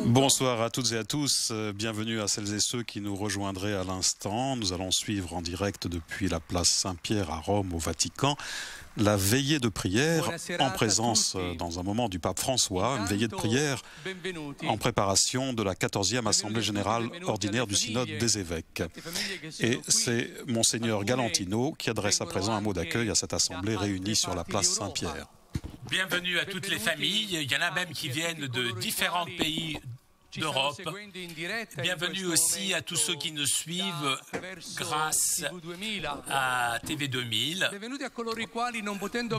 Bonsoir à toutes et à tous, bienvenue à celles et ceux qui nous rejoindraient à l'instant. Nous allons suivre en direct depuis la place Saint-Pierre à Rome, au Vatican, la veillée de prière en présence, dans un moment, du pape François, une veillée de prière en préparation de la 14e Assemblée Générale Ordinaire du Synode des Évêques. Et c'est Monseigneur Galantino qui adresse à présent un mot d'accueil à cette Assemblée réunie sur la place Saint-Pierre. Bienvenue à toutes les familles, il y en a même qui viennent de différents pays d'Europe. Bienvenue aussi à tous ceux qui nous suivent grâce à TV 2000.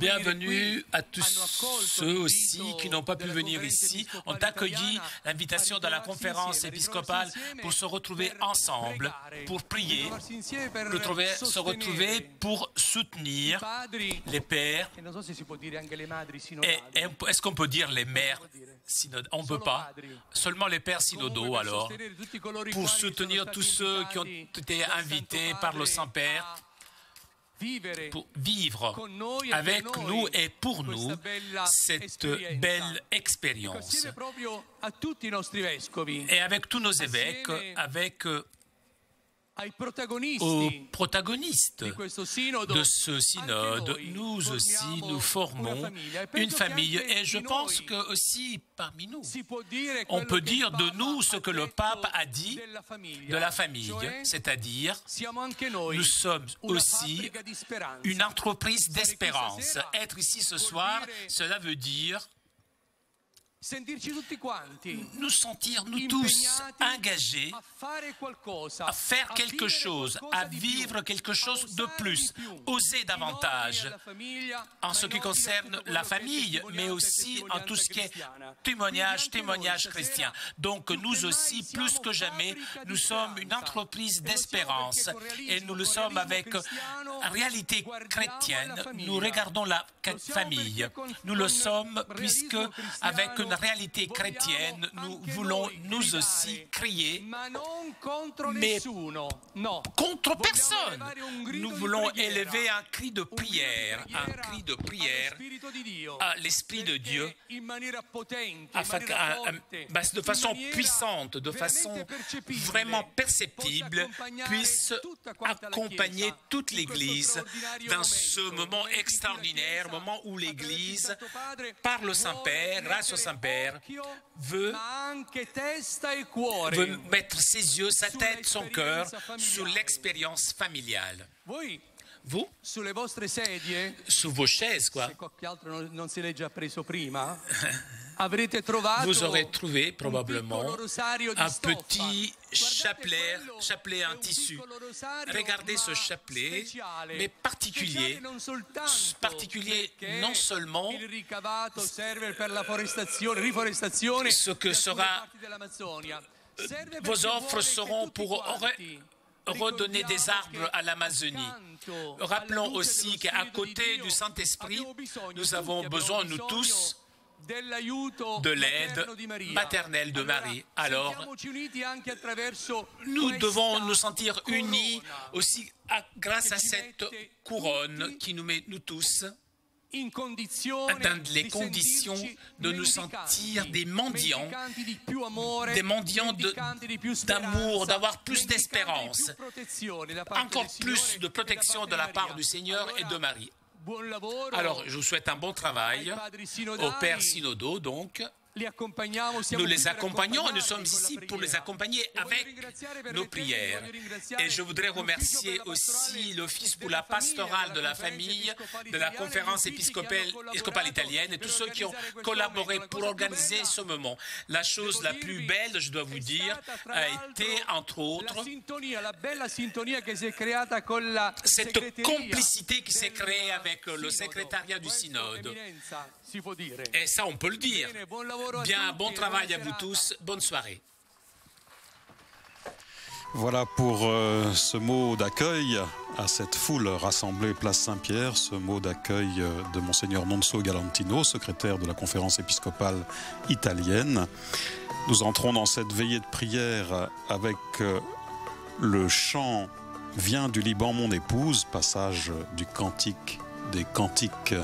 Bienvenue à tous ceux aussi qui n'ont pas pu venir ici, ont accueilli l'invitation de la conférence épiscopale pour se retrouver ensemble, pour prier, se retrouver pour soutenir les pères. Est-ce qu'on peut dire les mères synodales? On ne peut pas. Seulement les pères synodaux, alors, pour soutenir tous ceux qui ont été invités par le Saint-Père, pour vivre avec nous et pour nous cette belle expérience. Et avec tous nos évêques, avec aux protagonistes de ce synode, nous aussi, nous formons une famille. Et je pense que aussi parmi nous, on peut dire de nous ce que le pape a dit de la famille, c'est-à-dire nous sommes aussi une entreprise d'espérance. Être ici ce soir, cela veut dire nous sentir, nous tous, engagés à faire quelque chose, à vivre quelque chose de plus, oser davantage en ce qui concerne la famille, mais aussi en tout ce qui est témoignage chrétien. Donc nous aussi, plus que jamais, nous sommes une entreprise d'espérance et nous le sommes avec réalité chrétienne. Nous regardons la famille. Nous le sommes puisque avec une réalité chrétienne, nous voulons nous aussi crier, mais contre personne. Nous voulons élever un cri de prière à l'Esprit de Dieu, de façon puissante, de façon vraiment perceptible, puisse accompagner toute l'Église dans ce moment extraordinaire, moment où l'Église, par le Saint-Père, grâce au Saint-Père, veut mettre ses yeux, sa tête, son cœur sur l'expérience familiale. Vous, sous vos chaises, quoi. Vous aurez trouvé probablement un petit chapelet en tissu. Regardez ce chapelet, mais particulier non seulement ce que sera vos offres seront pour redonner des arbres à l'Amazonie. Rappelons aussi qu'à côté du Saint-Esprit, nous avons besoin, nous tous, de l'aide maternelle de Marie. Alors, nous devons nous sentir unis aussi grâce à cette couronne qui nous met, nous tous, dans les conditions de nous sentir des mendiants d'amour, d'avoir plus d'espérance, encore plus de protection de la part du Seigneur et de Marie. Alors, je vous souhaite un bon travail aux pères synodaux, donc. Nous les accompagnons et nous sommes ici pour les accompagner avec nos prières. Et je voudrais remercier aussi l'Office pour la pastorale de la famille de la conférence épiscopale italienne et tous ceux qui ont collaboré pour organiser ce moment. La chose la plus belle, je dois vous dire, a été, entre autres, cette complicité qui s'est créée avec le secrétariat du synode. Et ça, on peut le dire. Bien, bon travail à vous tous. Bonne soirée. Voilà pour ce mot d'accueil à cette foule rassemblée place Saint-Pierre, ce mot d'accueil de Monseigneur Nonso Galantino, secrétaire de la conférence épiscopale italienne. Nous entrons dans cette veillée de prière avec le chant « Viens du Liban mon épouse », passage du Cantique des Cantiques.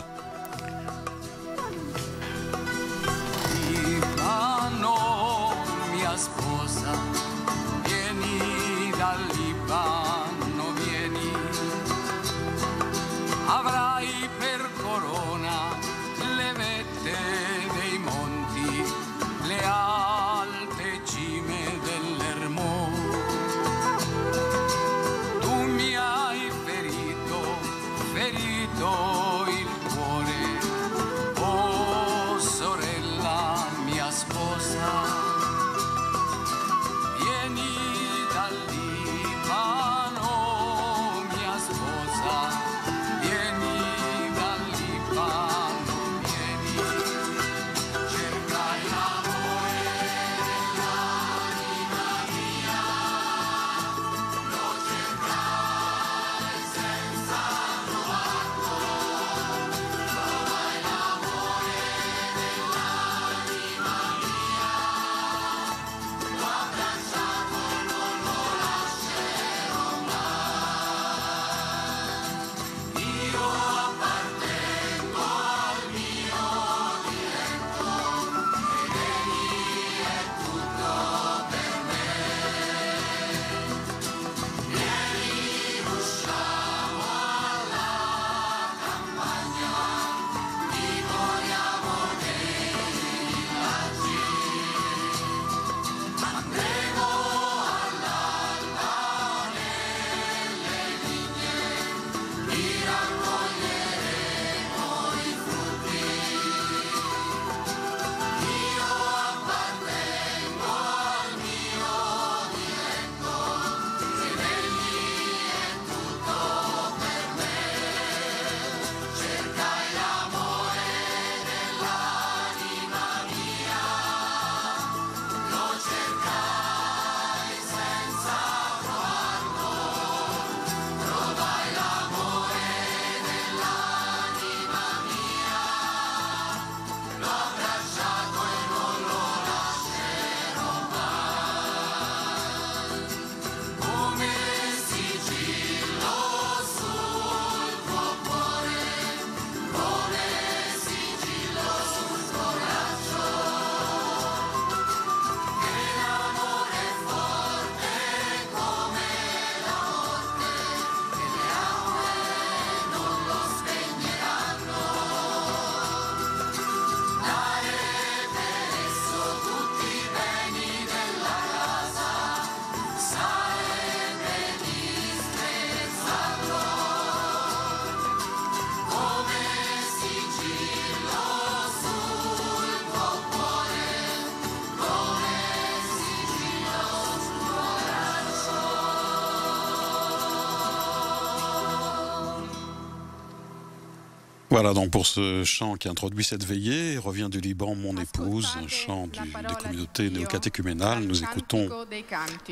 Voilà donc pour ce chant qui introduit cette veillée, revient du Liban Mon épouse, un chant des communautés néocatéchuménales. Nous écoutons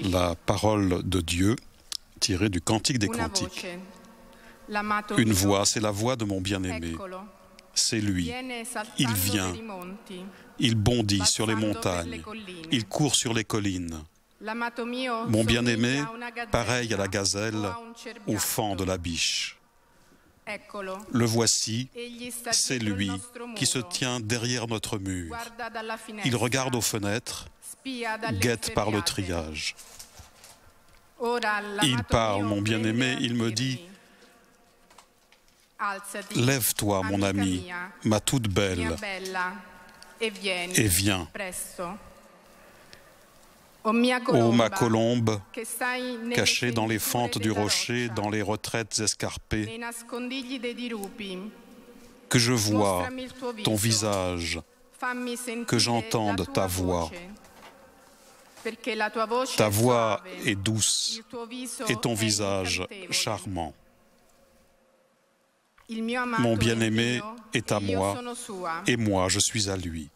la parole de Dieu tirée du Cantique des Cantiques. Une voix, c'est la voix de mon bien-aimé. C'est lui. Il vient. Il bondit sur les montagnes. Il court sur les collines. Mon bien-aimé, pareil à la gazelle, au faon de la biche. Le voici, c'est lui qui se tient derrière notre mur. Il regarde aux fenêtres, guette par le triage. Il parle, mon bien-aimé, il me dit « Lève-toi, mon ami, ma toute belle, et viens. Ô ma colombe, cachée dans les fentes du rocher, dans les retraites escarpées, que je vois ton visage, que j'entende ta voix. Ta voix est douce et ton visage charmant. Mon bien-aimé est à moi et moi je suis à lui.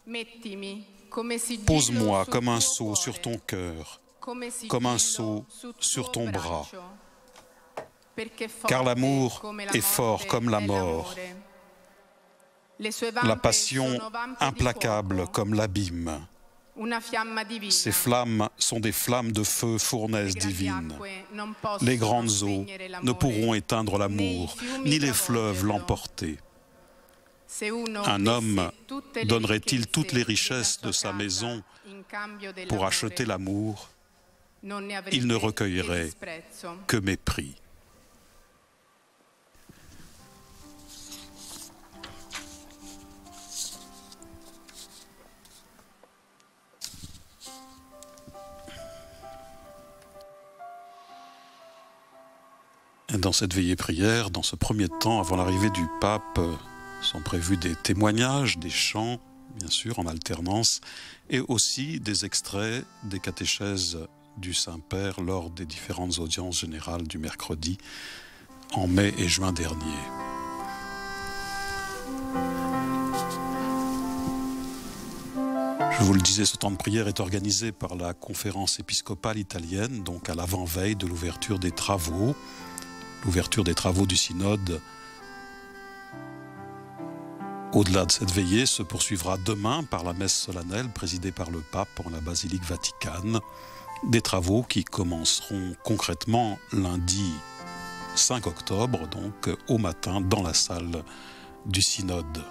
Pose-moi comme un sceau sur ton cœur, comme un sceau sur ton bras, car l'amour est fort comme la mort, la passion implacable comme l'abîme. Ces flammes sont des flammes de feu, fournaise divine. Les grandes eaux ne pourront éteindre l'amour, ni les fleuves l'emporter. Un homme donnerait-il toutes les richesses de sa maison pour acheter l'amour? Il ne recueillerait que mépris. Dans cette veillée prière, dans ce premier temps, avant l'arrivée du pape, sont prévus des témoignages, des chants, bien sûr, en alternance, et aussi des extraits des catéchèses du Saint-Père lors des différentes audiences générales du mercredi en mai et juin dernier. Je vous le disais, ce temps de prière est organisé par la conférence épiscopale italienne, donc à l'avant-veille de l'ouverture des travaux du synode. Au-delà de cette veillée se poursuivra demain par la messe solennelle présidée par le pape en la basilique Vaticane, des travaux qui commenceront concrètement lundi 5 octobre, donc au matin dans la salle du synode.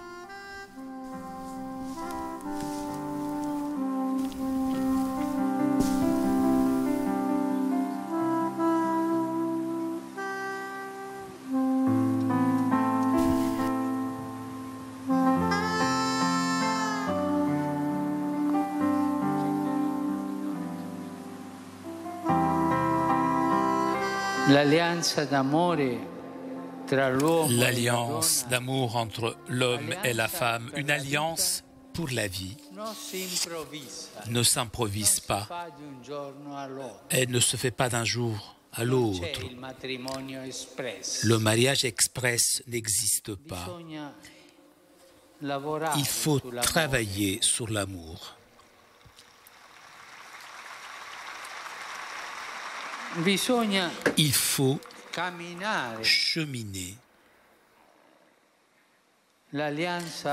L'alliance d'amour entre l'homme et la femme, une alliance pour la vie, ne s'improvise pas. Elle ne se fait pas d'un jour à l'autre. Le mariage express n'existe pas. Il faut travailler sur l'amour. Il faut cheminer. L'alliance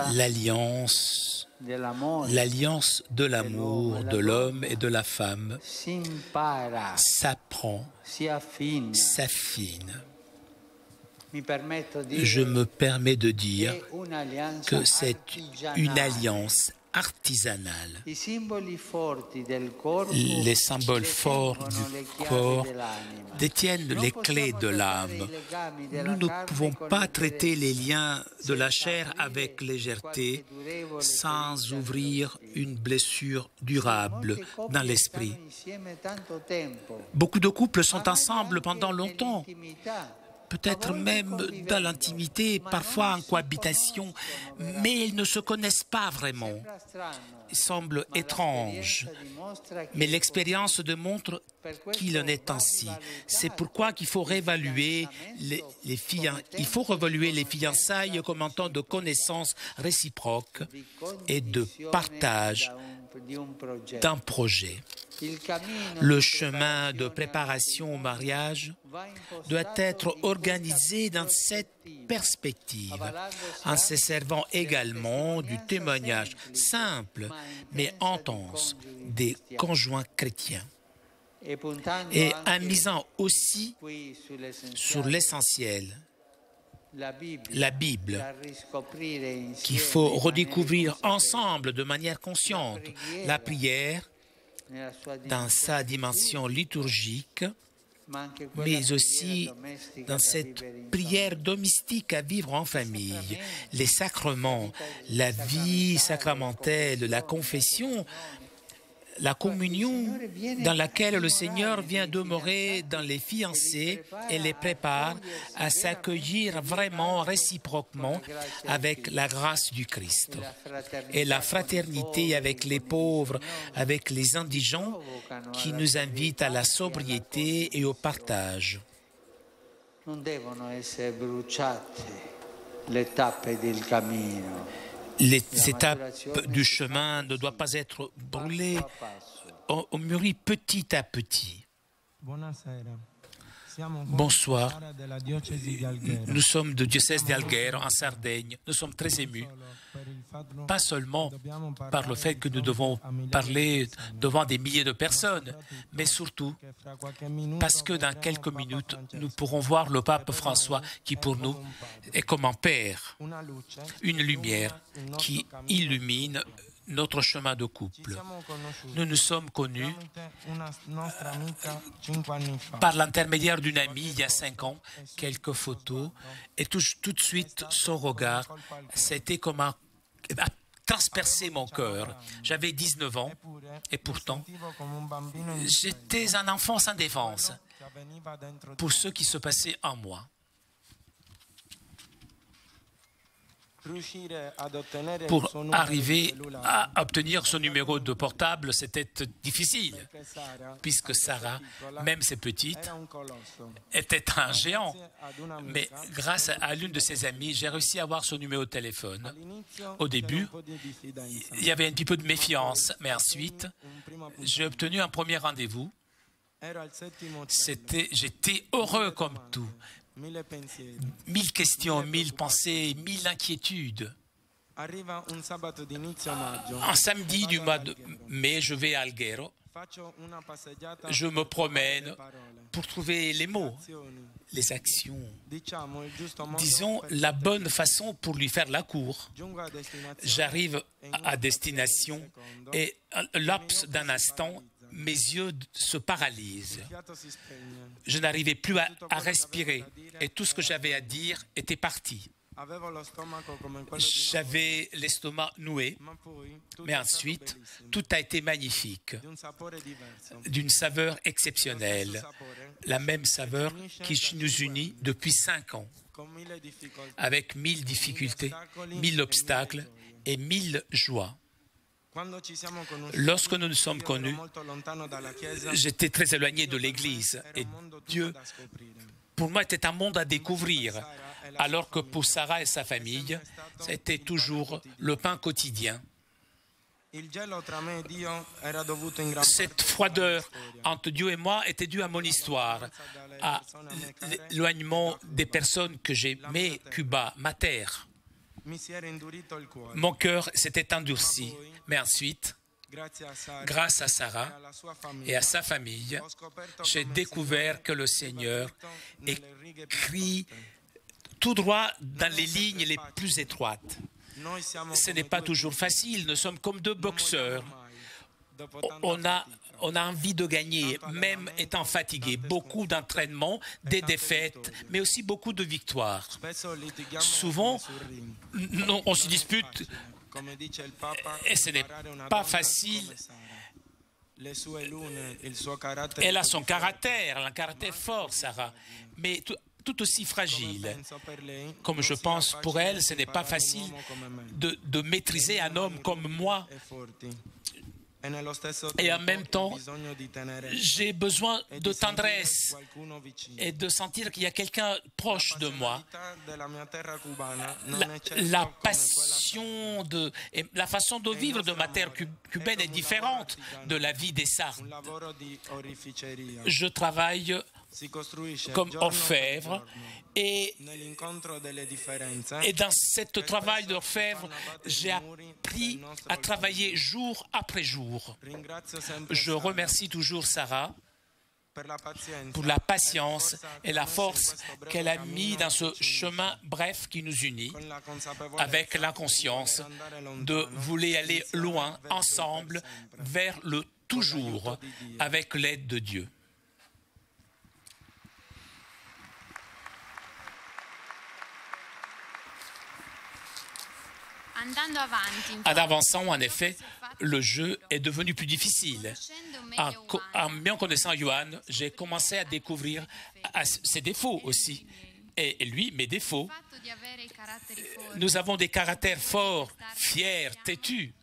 de l'amour de l'homme et de la femme s'apprend, s'affine. Je me permets de dire que c'est une alliance artisanale. Les symboles forts du corps détiennent les clés de l'âme. Nous ne pouvons pas traiter les liens de la chair avec légèreté sans ouvrir une blessure durable dans l'esprit. Beaucoup de couples sont ensemble pendant longtemps, peut-être même dans l'intimité, parfois en cohabitation, mais ils ne se connaissent pas vraiment. Il semble étrange, mais l'expérience démontre qu'il en est ainsi. C'est pourquoi il faut réévaluer les fiançailles comme un temps de connaissance réciproque et de partage d'un projet. Le chemin de préparation au mariage doit être organisé dans cette perspective, en se servant également du témoignage simple mais intense des conjoints chrétiens et en misant aussi sur l'essentiel, la Bible, qu'il faut redécouvrir ensemble de manière consciente, la prière dans sa dimension liturgique, mais aussi dans cette prière domestique à vivre en famille, les sacrements, la vie sacramentelle, la confession, la communion dans laquelle le Seigneur vient demeurer dans les fiancés et les prépare à s'accueillir vraiment réciproquement avec la grâce du Christ. Et la fraternité avec les pauvres, avec les indigents, qui nous invite à la sobriété et au partage. Les étapes du chemin ne doivent pas être brûlées, on mûrit petit à petit. Bonsoir, nous sommes du diocèse d'Alghero en Sardaigne. Nous sommes très émus, pas seulement par le fait que nous devons parler devant des milliers de personnes, mais surtout parce que dans quelques minutes, nous pourrons voir le pape François qui pour nous est comme un père, une lumière qui illumine notre chemin de couple. Nous nous sommes connus par l'intermédiaire d'une amie il y a 5 ans, quelques photos, et tout de suite son regard, c'était comme a transpercé mon cœur. J'avais 19 ans et pourtant, j'étais un enfant sans défense pour ce qui se passait en moi. Pour arriver à obtenir son numéro de portable, c'était difficile, puisque Sarah, même si petite, était un géant. Mais grâce à l'une de ses amies, j'ai réussi à avoir son numéro de téléphone. Au début, il y avait un petit peu de méfiance, mais ensuite, j'ai obtenu un premier rendez-vous. J'étais heureux comme tout. 1000 questions, 1000 pensées, 1000 inquiétudes. Un samedi du mois de mai, je vais à Alghero. Je me promène pour trouver les mots, les actions. Disons la bonne façon pour lui faire la cour. J'arrive à destination et, laps d'un instant, mes yeux se paralysent. Je n'arrivais plus à respirer et tout ce que j'avais à dire était parti. J'avais l'estomac noué, mais ensuite, tout a été magnifique, d'une saveur exceptionnelle, la même saveur qui nous unit depuis 5 ans, avec 1000 difficultés, 1000 obstacles et 1000 joies. Lorsque nous nous sommes connus, j'étais très éloigné de l'Église et Dieu, pour moi, était un monde à découvrir, alors que pour Sarah et sa famille, c'était toujours le pain quotidien. Cette froideur entre Dieu et moi était due à mon histoire, à l'éloignement des personnes que j'aimais, Cuba, ma terre. Mon cœur s'était endurci, mais ensuite, grâce à Sarah et à sa famille, j'ai découvert que le Seigneur écrit tout droit dans les lignes les plus étroites. Ce n'est pas toujours facile, nous sommes comme 2 boxeurs. On a envie de gagner, même étant fatigué. Beaucoup d'entraînements, des défaites, mais aussi beaucoup de victoires. Souvent, on se dispute et ce n'est pas facile. Elle a son caractère, un caractère fort, Sarah. Mais tout aussi fragile. Comme je pense pour elle, ce n'est pas facile de maîtriser un homme comme moi. Et en même temps, j'ai besoin de tendresse et de sentir qu'il y a quelqu'un proche de moi. La passion et la façon de vivre de ma terre cubaine est différente de la vie des Sardes. Je travaille comme orfèvre et dans ce travail d'orfèvre, j'ai appris à travailler jour après jour. Je remercie toujours Sarah pour la patience et la force qu'elle a mis dans ce chemin bref qui nous unit, avec la conscience de vouloir aller loin ensemble vers le toujours avec l'aide de Dieu. En avançant, en effet, le jeu est devenu plus difficile. En bien connaissant Johan, j'ai commencé à découvrir ses défauts aussi. Et lui, mes défauts. Nous avons des caractères forts, fiers, têtus.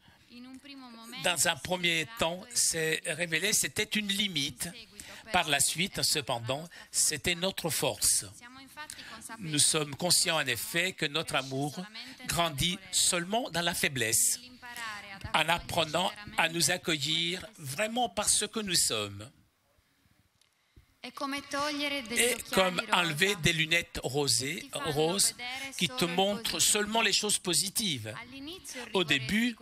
Dans un premier temps, c'est révélé que c'était une limite. Par la suite, cependant, c'était notre force. Nous sommes conscients en effet que notre amour grandit seulement dans la faiblesse, en apprenant à nous accueillir vraiment par ce que nous sommes. Et comme enlever des lunettes roses qui te montrent seulement les choses positives. Au début,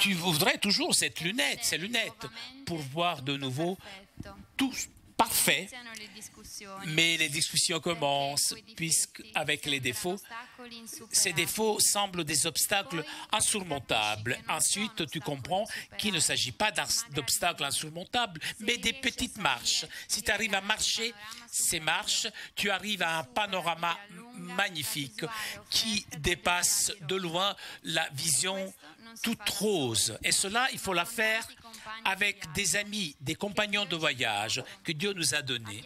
tu voudrais toujours ces lunettes, pour voir de nouveau tout parfait. Mais les discussions commencent, puisque avec les défauts, ces défauts semblent des obstacles insurmontables. Ensuite, tu comprends qu'il ne s'agit pas d'obstacles insurmontables, mais des petites marches. Si tu arrives à marcher ces marches, tu arrives à un panorama magnifique qui dépasse de loin la vision toute rose. Et cela, il faut la faire avec des amis, des compagnons de voyage que Dieu nous a donnés.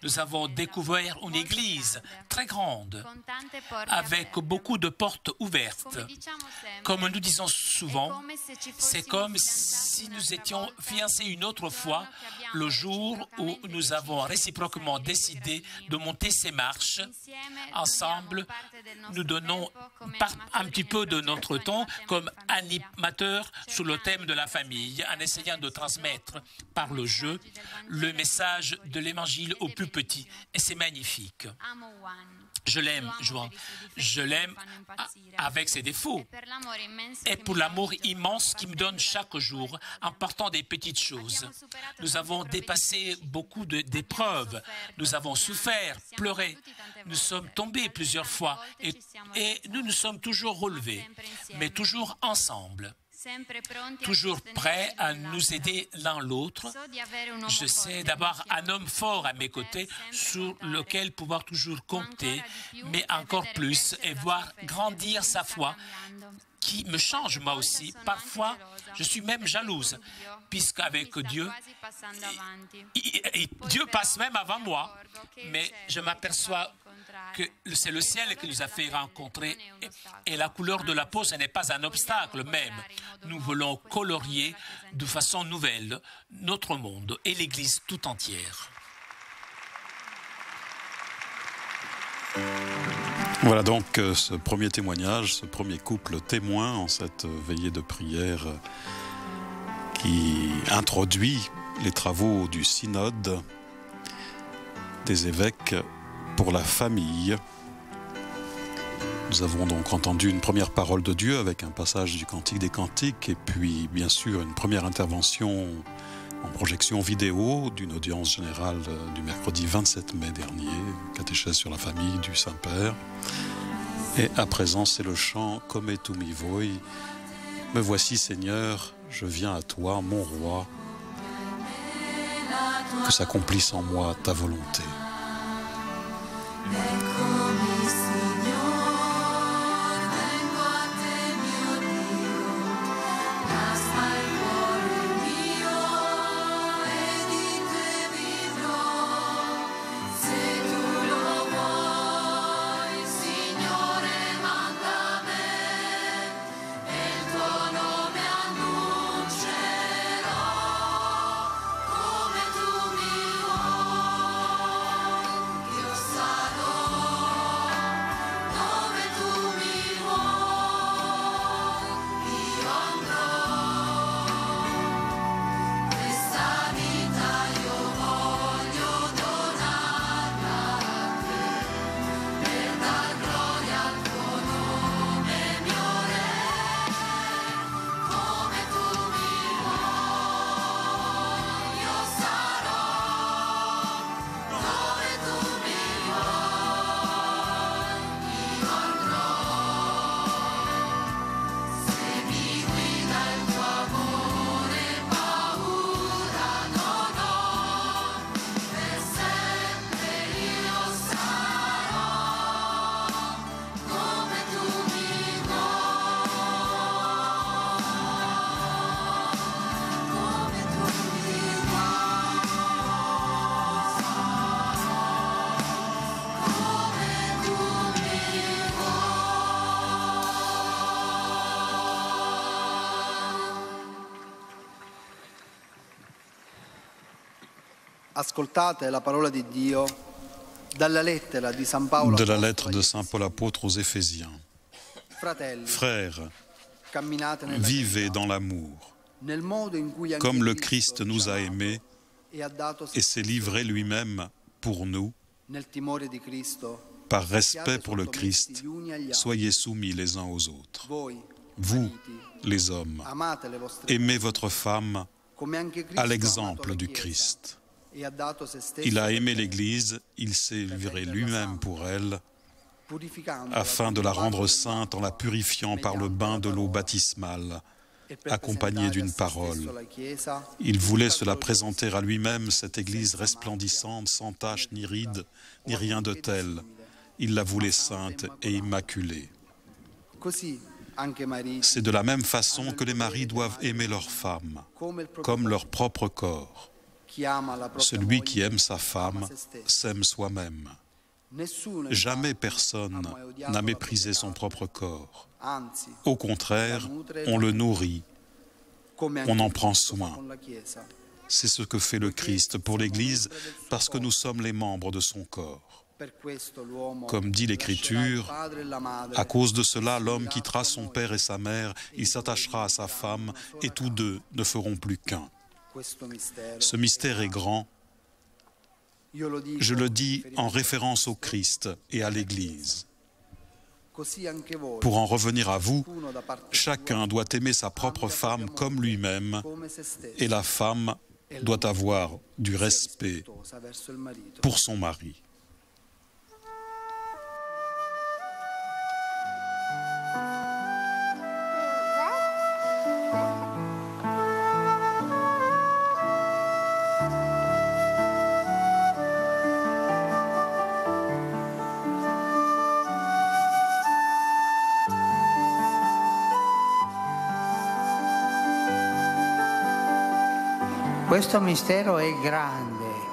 Nous avons découvert une église très grande, avec beaucoup de portes ouvertes. Comme nous disons souvent, c'est comme si nous étions fiancés une autre fois, le jour où nous avons réciproquement décidé de monter ces marches. Ensemble, nous donnons un petit peu de notre temps comme animateurs sous le thème de la famille, en essayant de transmettre par le jeu le message de l'Évangile aux plus petits. Et c'est magnifique. Je l'aime, Joan. Je l'aime avec ses défauts. Et pour l'amour immense qu'il me donne chaque jour en partant des petites choses. Nous avons dépassé beaucoup d'épreuves. Nous avons souffert, pleuré. Nous sommes tombés plusieurs fois et nous nous sommes toujours relevés, mais toujours ensemble. Toujours prêts à nous aider l'un l'autre. Je sais d'avoir un homme fort à mes côtés sur lequel pouvoir toujours compter, mais encore plus, et voir grandir sa foi, qui me change moi aussi. Parfois, je suis même jalouse, puisqu'avec Dieu, Dieu passe même avant moi, mais je m'aperçois que c'est le ciel qui nous a fait rencontrer et la couleur de la peau, ce n'est pas un obstacle même. Nous voulons colorier de façon nouvelle notre monde et l'Église tout entière. Voilà donc ce premier témoignage, ce premier couple témoin en cette veillée de prière qui introduit les travaux du synode des évêques pour la famille. Nous avons donc entendu une première parole de Dieu avec un passage du Cantique des Cantiques et puis bien sûr une première intervention en projection vidéo d'une audience générale du mercredi 27 mai dernier, catéchèse sur la famille du Saint-Père. Et à présent, c'est le chant « Come tu mi voi ». Me voici Seigneur, je viens à toi, mon roi, que s'accomplisse en moi ta volonté. Eccomi Signore, vengo a te mio Dio, lascia il cuore mio e di te vivrò, se tu lo Ascoltate la parola di Dio dalla lettera di San Paolo De la lettre de Saint Paul apôtre aux Éphésiens. Fratelli, Frères, camminate nella vivez dans l'amour, nel modo in cui anche comme le Cristo Christ nous ci a amato aimés e ha dato se et s'est livré lui-même pour nous. nel timore di Cristo. Par respect pour le Christ, Gli uni agli altri. soyez soumis les uns aux autres. Voi, Vous, mariti, les hommes, amate le vostre aimez votre femme come anche Cristo à ha amato l'exemple la du Chiesa Christ. e ha dato se stesso Il a per aimé lei, l'Église, il s'est livré lui-même pour elle, purificandola afin de con la il rendre bagno sainte en la purifiant par le bain de l'eau baptismale, e per accompagné presentare d'une a se parole. stesso la Chiesa Il voulait se la sacro présenter à lui-même, cette Église resplendissante, sans tache ni ride, ni rien de tel. Il la voulait sainte et immaculée. Così anche mariti, C'est de la même façon que les maris doivent aimer leurs femmes, come il proprio comme leur propre corps. chi ama la propria Celui qui moglie, aime sa femme ama se stesso. s'aime soi-même. Nessuno Jamais infatti, personne ha mai odiato n'a la méprisé propria son carne. propre corps. Anzi, Au contraire, on le nourrit, come on anche en prend Cristo fa soin. con la Chiesa. C'est ce que fait le Christ pour l'Église, parce que nous sommes les membres de son corps. Per questo l'uomo Comme dit l'Écriture, lascerà il padre e la madre, à cause de cela, l'homme quittera son père et sa mère, il s'attachera à sa femme, et tous deux ne feront plus qu'un. questo mistero. Ce mystère est grand, Io lo dico je le dis en riferimento a référence au Cristo. Christ et à l'Église. Così anche voi, Pour en revenir à vous, ciascuno da parte chacun doit aimer sa propre femme comme lui-même, come se stesso, et la femme doit avoir du respect rispettosa verso il marito. pour son mari. Questo mistero è grande.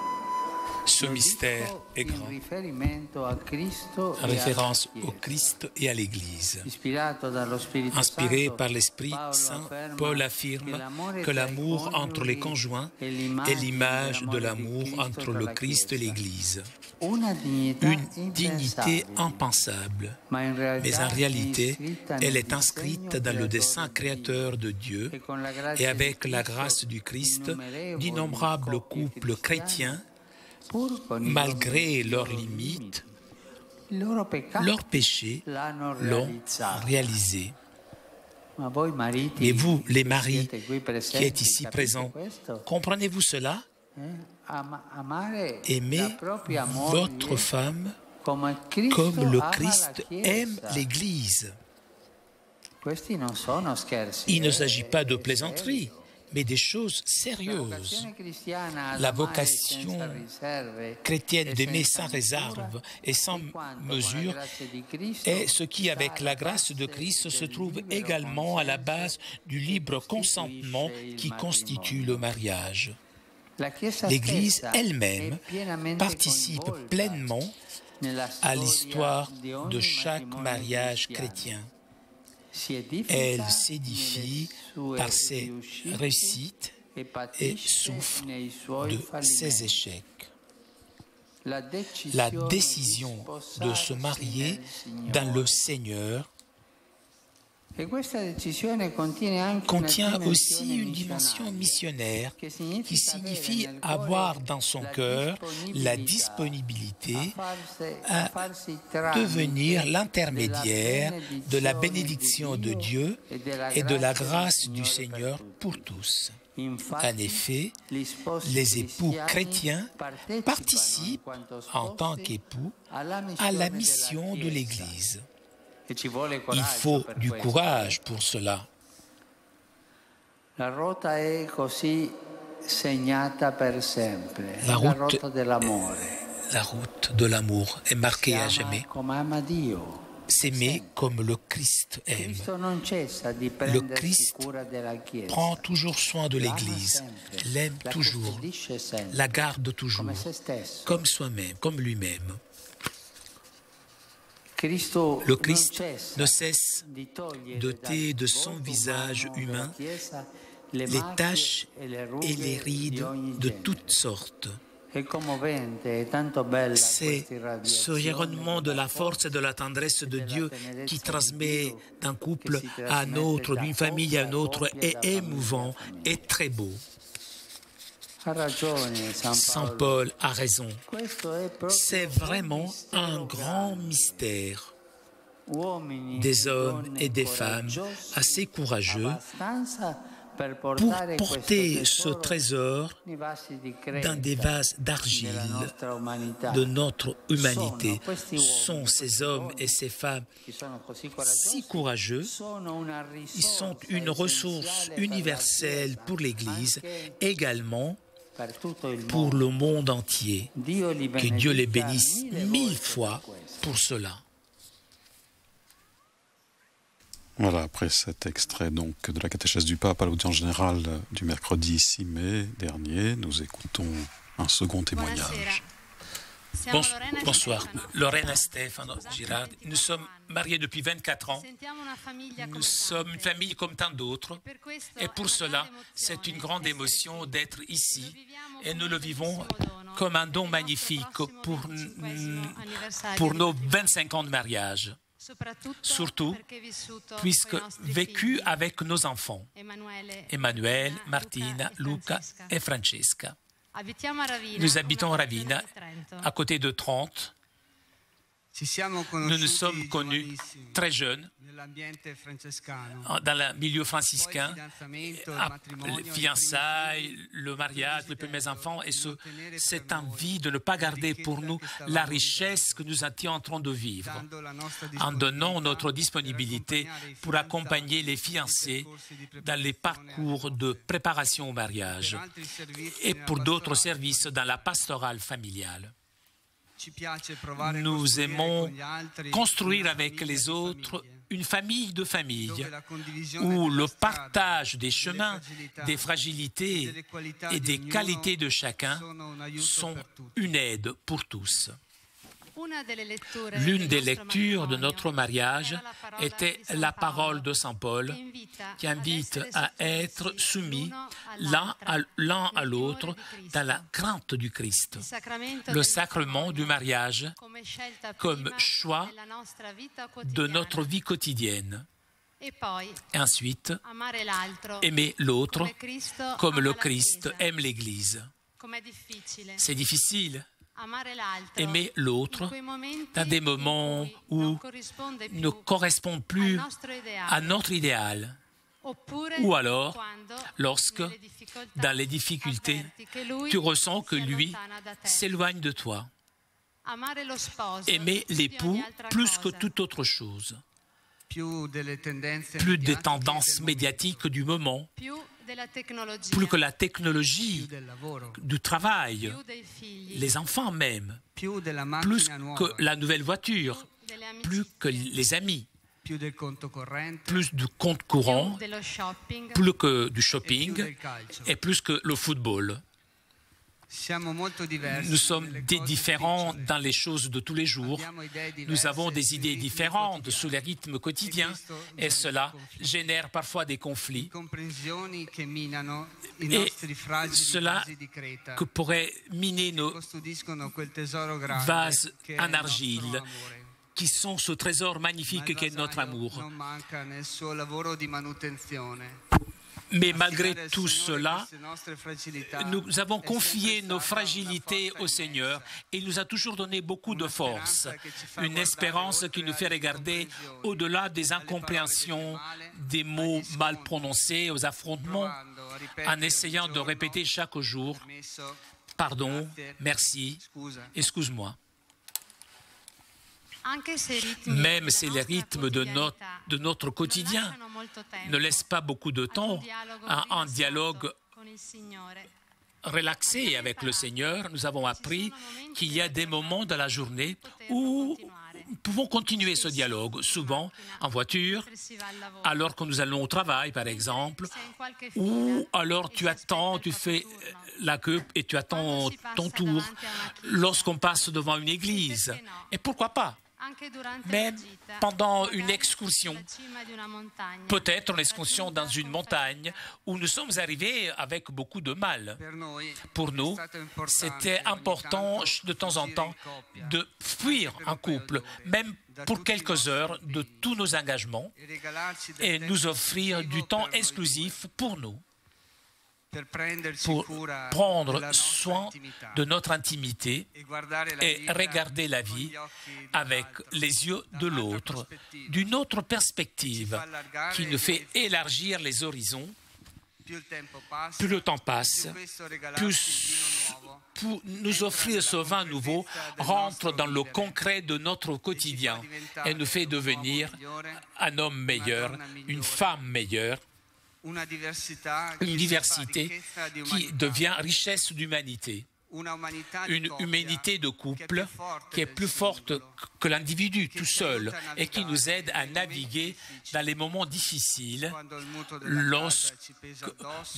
Ce mystère est In grand, riferimento a Cristo en e alla référence Chiesa. au Christ et à l'Église. Ispirato dallo Spirito Inspiré Santo, par l'Esprit Paolo Saint, afferma Paul affirme que l'amour entre les conjoints est l'image de l'amour entre le Christ et l'Église. Una dignità Une dignité impensabile, impensable, ma in mais en réalité, iscritta elle nel est inscrite dans le dessein créateur de Dieu e con la grazia et avec di la Cristo, grâce du Christ, innumerevoli d'innombrables coppie couples chrétiens, pur con i malgré loro leurs limites, il loro peccato leurs péchés l'hanno l'ont realizzato. réalisé. Ma voi mariti, Et vous, les che maris siete qui presenti, qui êtes ici capite présents, questo? comprenez-vous cela? Amare la Aimez propria votre moglie femme come Cristo comme le ama Christ la Chiesa. aime l'Église. Questi non sono scherzi. Il ne s'agit pas de plaisanterie, mais des choses sérieuses. La vocation chrétienne d'aimer sans réserve et sans mesure est ce qui, avec la grâce de Christ, se trouve également à la base du libre consentement qui constitue le mariage. L'Église elle-même participe pleinement à l'histoire de chaque mariage chrétien. Elle s'édifie par ses réussites et souffre de ses échecs. La décision de se marier dans le Seigneur contient aussi une dimension missionnaire qui signifie avoir dans son cœur la disponibilité à devenir l'intermédiaire de la bénédiction de Dieu et de la grâce du Seigneur pour tous. En effet, les époux chrétiens participent en tant qu'époux à la mission de l'Église. Il faut du courage pour cela. La rotta è così segnata per sempre. La La route- rotta dell'amore. La route de l'amour est marquée à jamais. Come ama Dio. S'aimer comme le Christ aime. Cristo non cessa di Le prendersi Christ cura della Chiesa. prend toujours soin de l'Église, l'aime La toujours, custodisce sempre, la garde toujours, come se stesso. comme soi-même, comme lui-même. Cristo Le non Christ cessa ne cesse di togliere d'ôter de dal son volto visage umano humain della Chiesa les macchie taches e le et rughe les rides di ogni de genere. toutes sortes. C'est ce rayonnement de la force et de la tendresse de Dieu qui transmet d'un couple à un autre, d'une famille à un autre, est émouvant et très beau. Saint Paul a raison. C'est vraiment un grand mystère. Des hommes et des femmes assez courageux pour porter ce trésor dans des vases d'argile de notre humanité. Sont ces hommes et ces femmes si courageux, ils sont une ressource universelle pour l'Église, également pour le monde entier. Que Dieu les bénisse 1000 fois pour cela. Voilà, après cet extrait donc de la catéchèse du pape à l'audience générale du mercredi 6 mai dernier, nous écoutons un second témoignage. Bonsoir, Lorena Stefano Girard. Nous sommes mariés depuis 24 ans. Nous sommes une famille comme tant d'autres. Et pour cela, c'est une grande émotion d'être ici. Et nous le vivons comme un don magnifique pour nos 25 ans de mariage. Surtout, puisque vécu avec nos enfants, Emmanuel, Martina, Luca et Francesca. Nous habitons à Ravenna, à côté de Trente. Nous nous sommes connus très jeunes dans le milieu franciscain, les fiançailles, le mariage, les premiers enfants, et cette envie de ne pas garder pour nous la richesse que nous étions en train de vivre, en donnant notre disponibilité pour accompagner les fiancés dans les parcours de préparation au mariage et pour d'autres services dans la pastorale familiale. Nous aimons construire avec les autres une famille de familles où le partage des chemins, des fragilités et des qualités de chacun sont une aide pour tous. L'une des lectures de notre mariage était la parole de Saint Paul qui invite à être soumis l'un à l'autre dans la crainte du Christ. Le sacrement du mariage comme choix de notre vie quotidienne. Et ensuite, aimer l'autre comme le Christ aime l'Église. C'est difficile. Aimer l'autre dans des moments où ne correspond plus à notre idéal, ou alors lorsque, dans les difficultés, tu ressens que lui s'éloigne de toi. Aimer l'époux plus que toute autre chose, plus des tendances médiatiques du moment, plus que la technologie du travail, les enfants même, plus que la nouvelle voiture, plus que les amis, plus du compte courant, plus que du shopping et plus que le football. Nous sommes différents dans les choses de tous les jours. Nous avons des idées différentes sur les rythmes quotidiens et cela génère parfois des conflits. Et cela que pourrait miner nos vases en argile qui sont ce trésor magnifique qu'est notre amour. Mais malgré tout cela, nous avons confié nos fragilités au Seigneur et il nous a toujours donné beaucoup de force, une espérance qui nous fait regarder au-delà des incompréhensions, des mots mal prononcés, aux affrontements, en essayant de répéter chaque jour « Pardon, merci, excuse-moi ». Même si les rythmes de notre quotidien ne laissent pas beaucoup de temps à un dialogue relaxé avec le Seigneur, nous avons appris qu'il y a des moments de la journée où nous pouvons continuer ce dialogue, souvent en voiture, alors que nous allons au travail, par exemple, ou alors tu attends, tu fais la queue et tu attends ton tour lorsqu'on passe devant une église. Et pourquoi pas? même pendant une excursion, peut-être une excursion dans une montagne où nous sommes arrivés avec beaucoup de mal. Pour nous, c'était important de temps en temps de fuir un couple, même pour quelques heures, de tous nos engagements et nous offrir du temps exclusif pour nous, pour prendre soin de notre intimité et regarder la vie avec les yeux de l'autre, d'une autre perspective qui nous fait élargir les horizons. Plus le temps passe, plus pour nous offrir ce vin nouveau rentre dans le concret de notre quotidien et nous fait devenir un homme meilleur, une femme meilleure, une diversité qui devient richesse d'humanité. Une humanité de couple qui est plus forte que l'individu tout seul et qui nous aide à naviguer dans les moments difficiles lorsque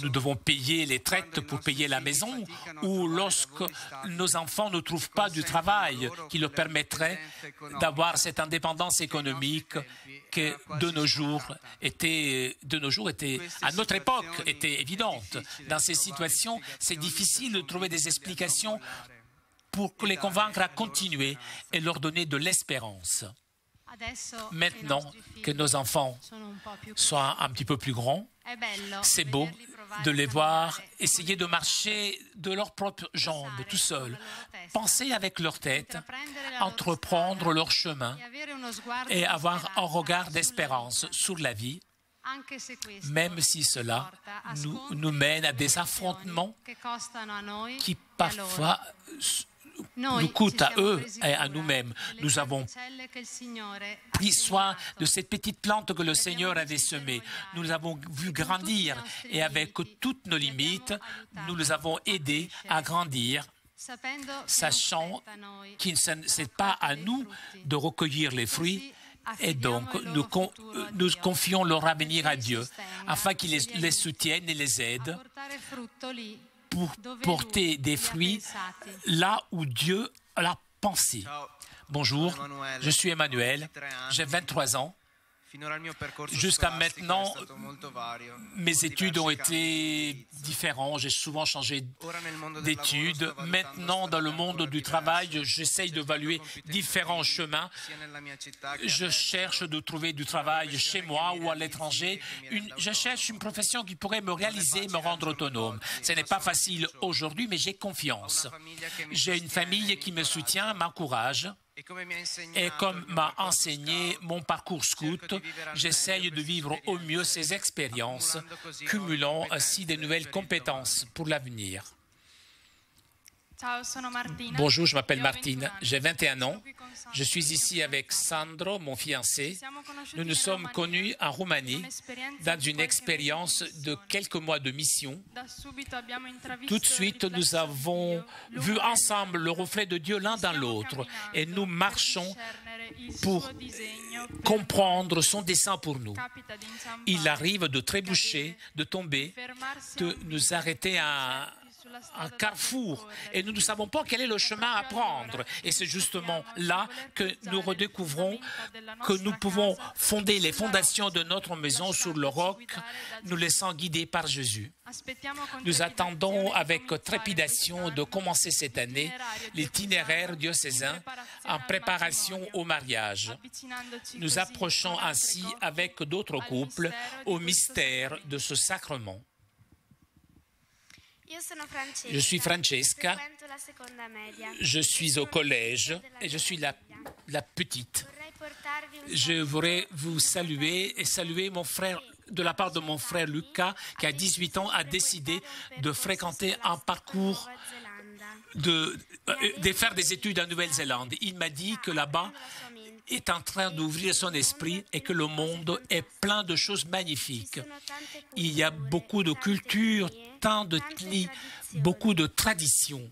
nous devons payer les traites pour payer la maison ou lorsque nos enfants ne trouvent pas du travail qui leur permettrait d'avoir cette indépendance économique que de nos jours était, à notre époque, était évidente. Dans ces situations, c'est difficile de trouver des explications pour les convaincre à continuer et leur donner de l'espérance. Maintenant que nos enfants sont un petit peu plus grands, c'est beau de les voir essayer de marcher de leurs propres jambes, tout seuls, penser avec leur tête, entreprendre leur chemin et avoir un regard d'espérance sur la vie, même si cela nous mène à des affrontements qui parfois nous coûtent à eux et à nous-mêmes. Nous avons pris soin de cette petite plante que le Seigneur avait semée. Nous l'avons vu grandir et avec toutes nos limites, nous les avons aidés à grandir, sachant qu'il ne c'est pas à nous de recueillir les fruits. Et donc, nous confions leur avenir à Dieu, afin qu'il les soutienne et les aide pour porter des fruits là où Dieu l'a pensé. Bonjour, je suis Emmanuel, j'ai 23 ans. Jusqu'à maintenant, mes études ont été différentes. J'ai souvent changé d'études. Maintenant, dans le monde du travail, j'essaye d'évaluer différents chemins. Je cherche de trouver du travail chez moi ou à l'étranger. Je cherche une profession qui pourrait me réaliser, me rendre autonome. Ce n'est pas facile aujourd'hui, mais j'ai confiance. J'ai une famille qui me soutient, m'encourage. Et comme m'a enseigné mon parcours scout, j'essaye de vivre au mieux ces expériences, cumulant ainsi de nouvelles compétences pour l'avenir. Bonjour, je m'appelle Martine, j'ai 21 ans. Je suis ici avec Sandro, mon fiancé. Nous nous sommes connus en Roumanie dans une expérience de quelques mois de mission. Tout de suite, nous avons vu ensemble le reflet de Dieu l'un dans l'autre et nous marchons pour comprendre son dessein pour nous. Il arrive de trébucher, de tomber, de nous arrêter à un carrefour et nous ne savons pas quel est le chemin à prendre. Et c'est justement là que nous redécouvrons que nous pouvons fonder les fondations de notre maison sur le roc, nous laissant guider par Jésus. Nous attendons avec trépidation de commencer cette année l'itinéraire diocésain en préparation au mariage. Nous approchons ainsi avec d'autres couples au mystère de ce sacrement. Je suis Francesca, je suis au collège et je suis la petite. Je voudrais vous saluer et saluer mon frère, de la part de mon frère Lucas, qui à 18 ans a décidé de fréquenter un parcours, de faire des études en Nouvelle-Zélande. Il m'a dit que là-bas est en train d'ouvrir son esprit et que le monde est plein de choses magnifiques. Il y a beaucoup de cultures, tant d'ethnies, beaucoup de traditions.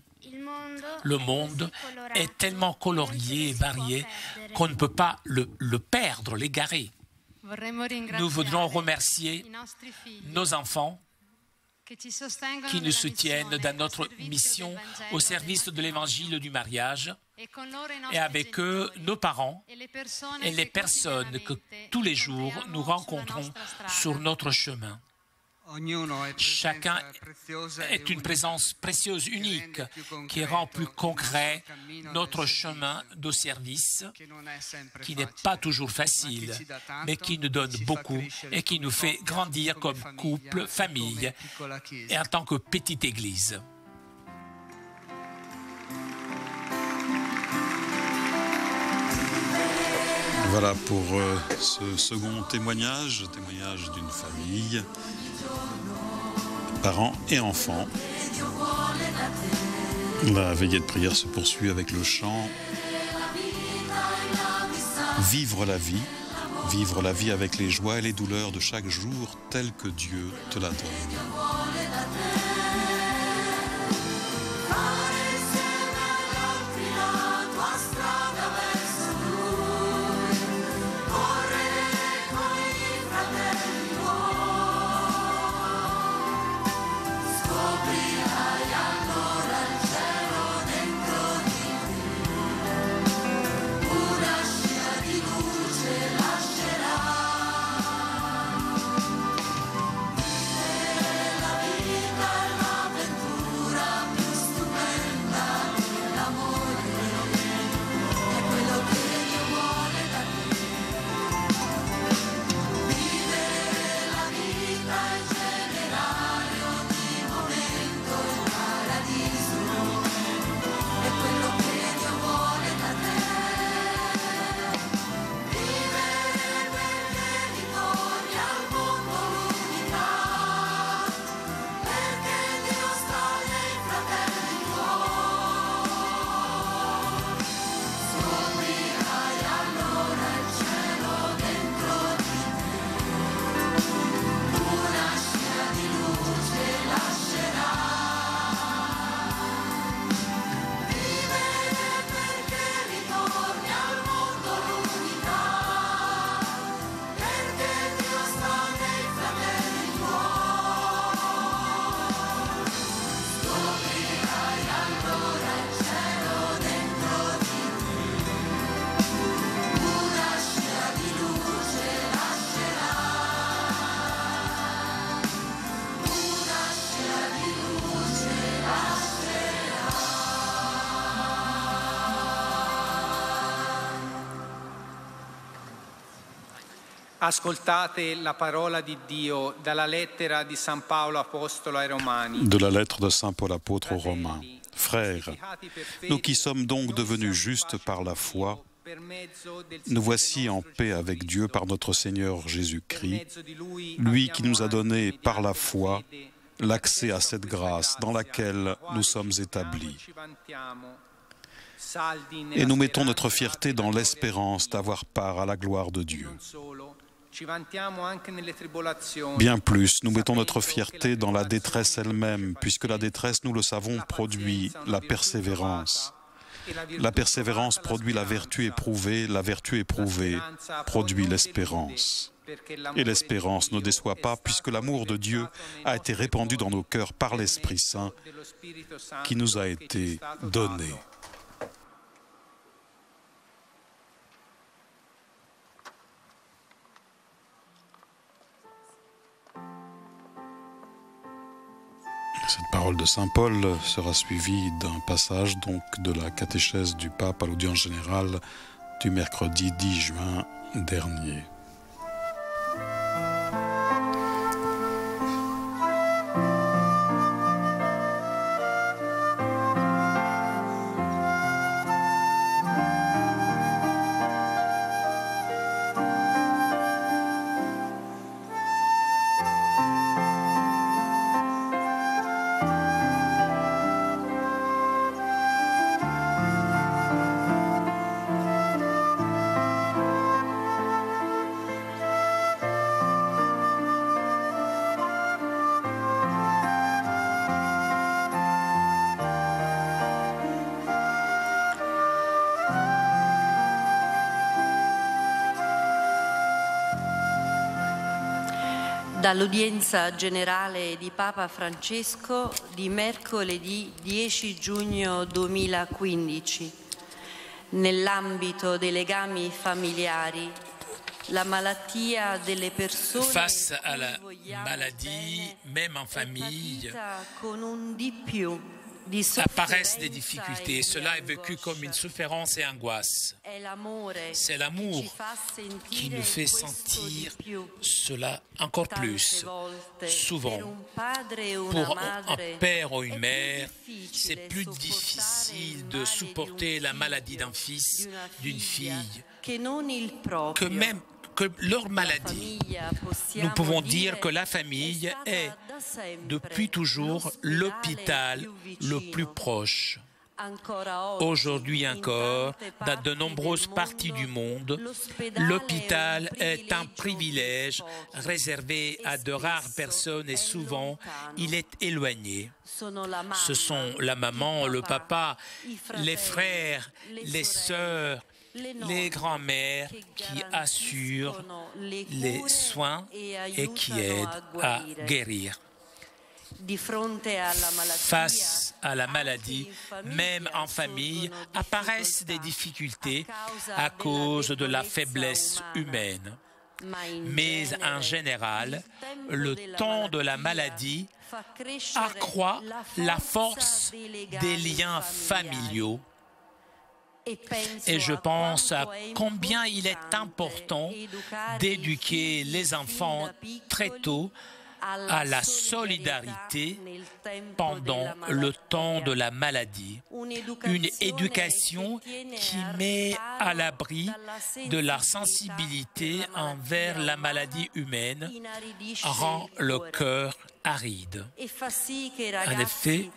Le monde est tellement colorié et varié qu'on ne peut pas le perdre, l'égarer. Nous voudrions remercier nos enfants qui nous soutiennent dans notre mission au service de l'évangile du mariage, et avec eux nos parents et les personnes que tous les jours nous rencontrons sur notre chemin. Chacun est une présence précieuse, unique, qui rend plus concret notre chemin de service, qui n'est pas toujours facile, mais qui nous donne beaucoup et qui nous fait grandir comme couple, famille et en tant que petite église. Voilà pour ce second témoignage d'une famille, parents et enfants. La veillée de prière se poursuit avec le chant « Vivre la vie avec les joies et les douleurs de chaque jour tel que Dieu te la donne ». Ascoltate la parola di Dio dalla lettera di San Paolo apostolo ai Romani. De la lettre de Saint Paul apôtre aux Romains. Frères, nous qui sommes donc devenus justes par la foi, nous voici en paix avec Dieu par notre Seigneur Jésus-Christ, lui qui nous a donné par la foi l'accès à cette grâce dans laquelle nous sommes établis. Et nous mettons notre fierté dans l'espérance d'avoir part à la gloire de Dieu. Bien plus, nous mettons notre fierté dans la détresse elle-même, puisque la détresse, nous le savons, produit la persévérance. La persévérance produit la vertu éprouvée produit l'espérance. Et l'espérance ne déçoit pas, puisque l'amour de Dieu a été répandu dans nos cœurs par l'Esprit Saint qui nous a été donné. Cette parole de Saint Paul sera suivie d'un passage donc de la catéchèse du pape à l'audience générale du mercredi 10 juin dernier. Dall'udienza generale di Papa Francesco di mercoledì 10 giugno 2015. Nell'ambito dei legami familiari, la malattia delle persone face à la maladie, même en famille, con un di più di apparaissent des difficultés. Cela est vécu comme une souffrance et angoisse. C'est l'amour qui nous fait sentir cela encore plus. Souvent, pour un père ou une mère, c'est plus difficile de supporter la maladie d'un fils, d'une fille, que même que leur maladie. Nous pouvons dire que la famille est depuis toujours l'hôpital le plus proche. Aujourd'hui encore, dans de nombreuses parties du monde, l'hôpital est un privilège réservé à de rares personnes et souvent il est éloigné. Ce sont la maman, le papa, les frères, les sœurs, les grands-mères qui assurent les soins et qui aident à guérir. Face à la maladie, même en famille, apparaissent des difficultés à cause de la faiblesse humaine. Mais en général, le temps de la maladie accroît la force des liens familiaux. Et je pense à combien il est important d'éduquer les enfants très tôt à la solidarité pendant le temps de la maladie. Une éducation qui met à l'abri de la sensibilité envers la maladie humaine rend le cœur aride. En effet,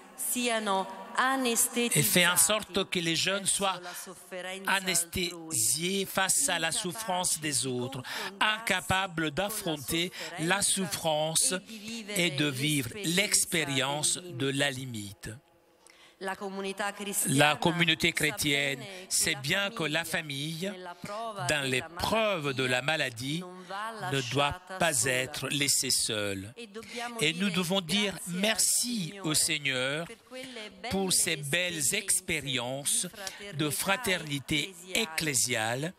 et fait en sorte que les jeunes soient anesthésiés face à la souffrance des autres, incapables d'affronter la souffrance et de vivre l'expérience de la limite. La communauté chrétienne sait bien que la famille, dans l'épreuve de la maladie, ne doit pas être laissée seule. Et nous devons dire merci au Seigneur pour ces belles expériences de fraternité ecclésiale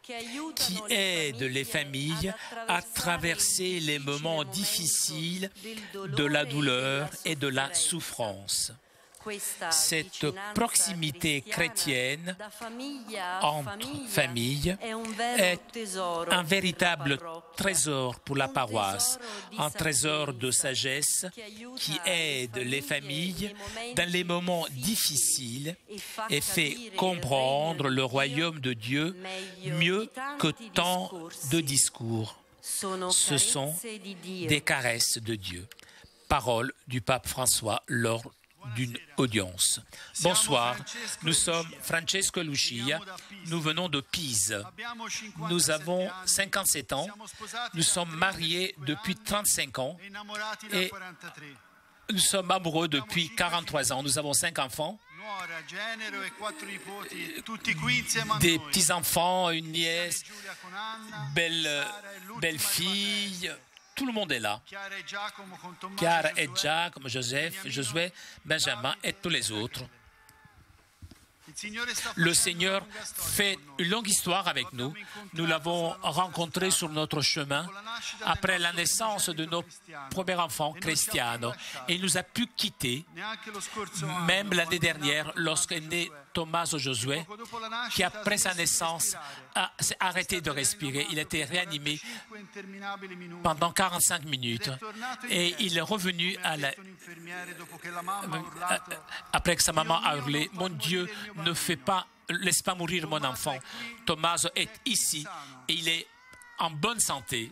qui aident les familles à traverser les moments difficiles de la douleur et de la souffrance. Cette proximité chrétienne entre familles est un véritable trésor pour la paroisse, un trésor de sagesse qui aide les familles dans les moments difficiles et fait comprendre le royaume de Dieu mieux que tant de discours. Ce sont des caresses de Dieu. Parole du pape François lors d'une audience. Bonsoir, nous sommes Francesco Lucia, nous venons de Pise. Nous avons 57 ans, nous sommes mariés depuis 35 ans et nous sommes amoureux depuis 43 ans. Nous avons 5 enfants, des petits-enfants, une nièce, belle fille. Tout le monde est là. Chiara et Giacomo, Joseph, Josué, Benjamin et tous les autres. Le Seigneur fait une longue histoire avec nous. Nous l'avons rencontré sur notre chemin après la naissance de notre premier enfant, Cristiano. Et il nous a pu quitter, même l'année dernière, lorsqu'est né Tommaso Josué, qui après sa naissance s'est arrêté de respirer. Il a été réanimé pendant 45 minutes et il est revenu après que sa maman a hurlé « Mon Dieu, laisse pas mourir mon enfant. Tommaso est ici et il est en bonne santé. »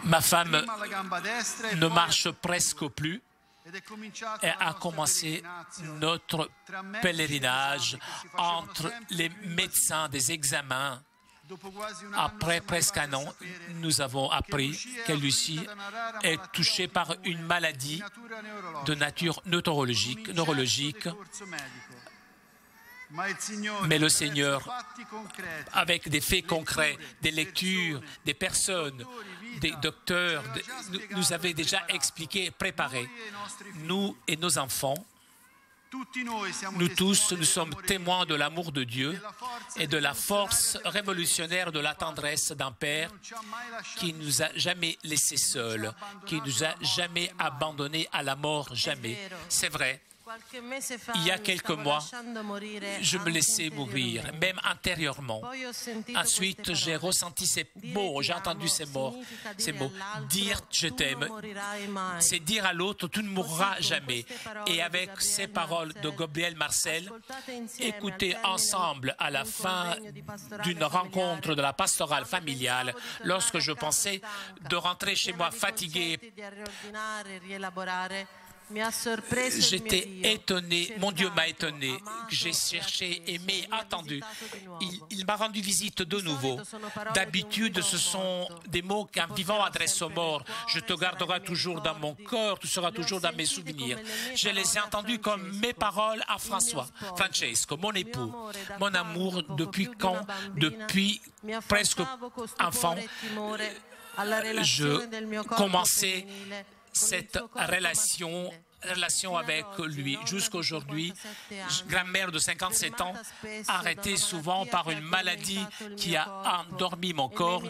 Ma femme ne marche presque plus et a commencé notre pèlerinage entre les médecins des examens. Après presque un an, nous avons appris que Lucie est touchée par une maladie de nature neurologique. Mais le Seigneur, avec des faits concrets, des lectures, des personnes, des docteurs, nous avait déjà expliqué, préparé. Nous et nos enfants, nous tous, nous sommes témoins de l'amour de Dieu et de la force révolutionnaire de la tendresse d'un Père qui ne nous a jamais laissés seuls, qui ne nous a jamais abandonnés à la mort, jamais. C'est vrai. Il y a quelques mois, je me laissais mourir, même intérieurement. Ensuite, j'ai ressenti ces mots, j'ai entendu ces mots. Dire « je t'aime », c'est dire à l'autre « tu ne mourras jamais ». Et avec ces paroles de Gabriel Marcel, écoutées ensemble à la fin d'une rencontre de la pastorale familiale, lorsque je pensais de rentrer chez moi fatigué, j'étais étonné, mon Dieu m'a étonné, j'ai cherché, aimé, attendu. Il m'a rendu visite de nouveau. D'habitude, ce sont des mots qu'un vivant adresse aux morts. Je te garderai toujours dans mon cœur, tu seras toujours dans mes souvenirs. Je les ai entendus comme mes paroles à Francesco, mon époux. Mon amour depuis quand? Depuis presque enfant, je commençais cette relation avec lui. Jusqu'aujourd'hui, grand-mère de 57 ans, arrêtée souvent par une maladie qui a endormi mon corps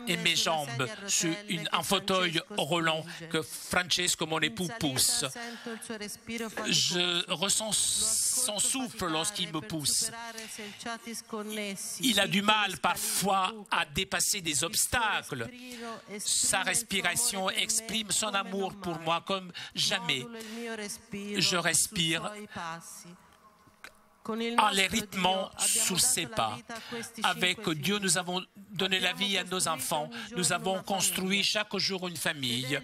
et mes jambes sur un fauteuil roulant que Francesco, mon époux, pousse. Je ressens son souffle lorsqu'il me pousse. Il a du mal parfois à dépasser des obstacles. Sa respiration exprime son amour pour moi comme jamais. Je respire en les rythmant sous ses pas. Avec Dieu, nous avons donné la vie à nos enfants. Nous avons construit chaque jour une famille,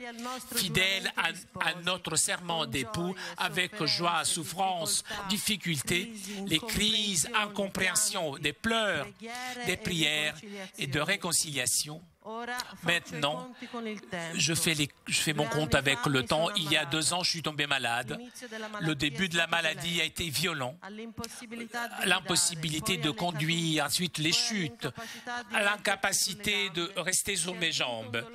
fidèle à notre serment d'époux, avec joie, souffrance, difficultés, les crises, incompréhension, des pleurs, des prières et de réconciliation. Maintenant, je fais mon compte avec le temps. Il y a 2 ans, je suis tombé malade. Le début de la maladie a été violent. L'impossibilité de conduire, ensuite les chutes, l'incapacité de rester sur mes jambes.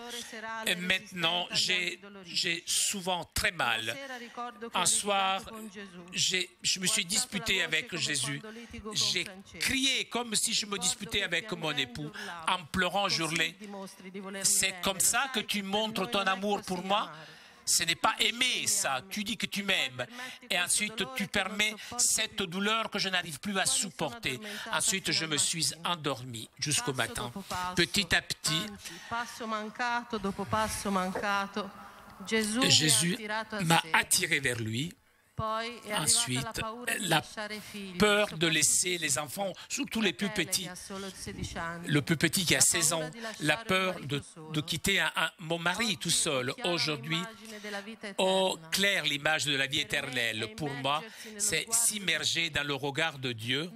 Et maintenant, j'ai souvent très mal. Un soir, je me suis disputé avec Jésus. J'ai crié comme si je me disputais avec mon époux. En pleurant, je hurlais. C'est comme ça que tu montres ton amour pour moi? Ce n'est pas aimer ça, tu dis que tu m'aimes et ensuite tu permets cette douleur que je n'arrive plus à supporter. Ensuite je me suis endormi jusqu'au matin. Petit à petit, Jésus m'a attiré vers lui. Ensuite, la peur de laisser les enfants, surtout les plus petits, le plus petit qui a 16 ans, la peur de quitter mon mari tout seul. Aujourd'hui, oh, clair l'image de la vie éternelle. Pour moi, c'est s'immerger dans le regard de Dieu,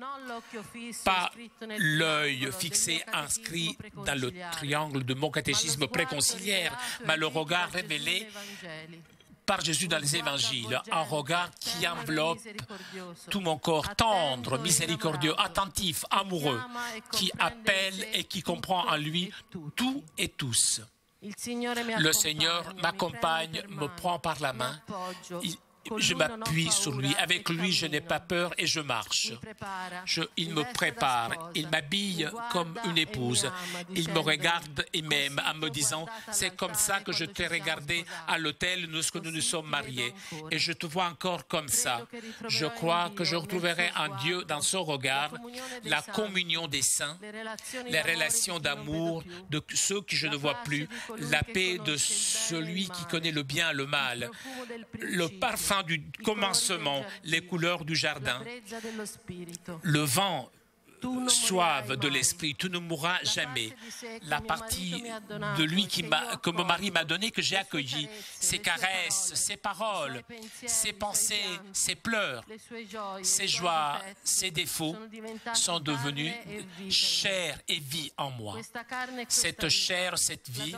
pas l'œil fixé, inscrit dans le triangle de mon catéchisme préconciliaire, mais le regard révélé par Jésus dans les évangiles, un regard qui enveloppe tout mon corps, tendre, miséricordieux, attentif, amoureux, qui appelle et qui comprend en lui tout et tous. Le Seigneur m'accompagne, me prend par la main, je m'appuie sur lui. Avec lui, je n'ai pas peur et je marche. Il me prépare, il m'habille comme une épouse. Il me regarde et m'aime en me disant « c'est comme ça que je t'ai regardé à l'autel lorsque nous nous sommes mariés. Et je te vois encore comme ça. Je crois que je retrouverai en Dieu, dans son regard, la communion des saints, les relations d'amour de ceux que je ne vois plus, la paix de celui qui connaît le bien et le mal, le parfum du commencement, les couleurs du jardin, le vent soif de l'esprit, tu ne mourras jamais. La partie de lui que mon mari m'a donnée, que j'ai accueillie, ses caresses, ses paroles, ses pensées, ses pleurs, ses joies, ses défauts sont devenus chair et vie en moi. Cette chair, cette vie,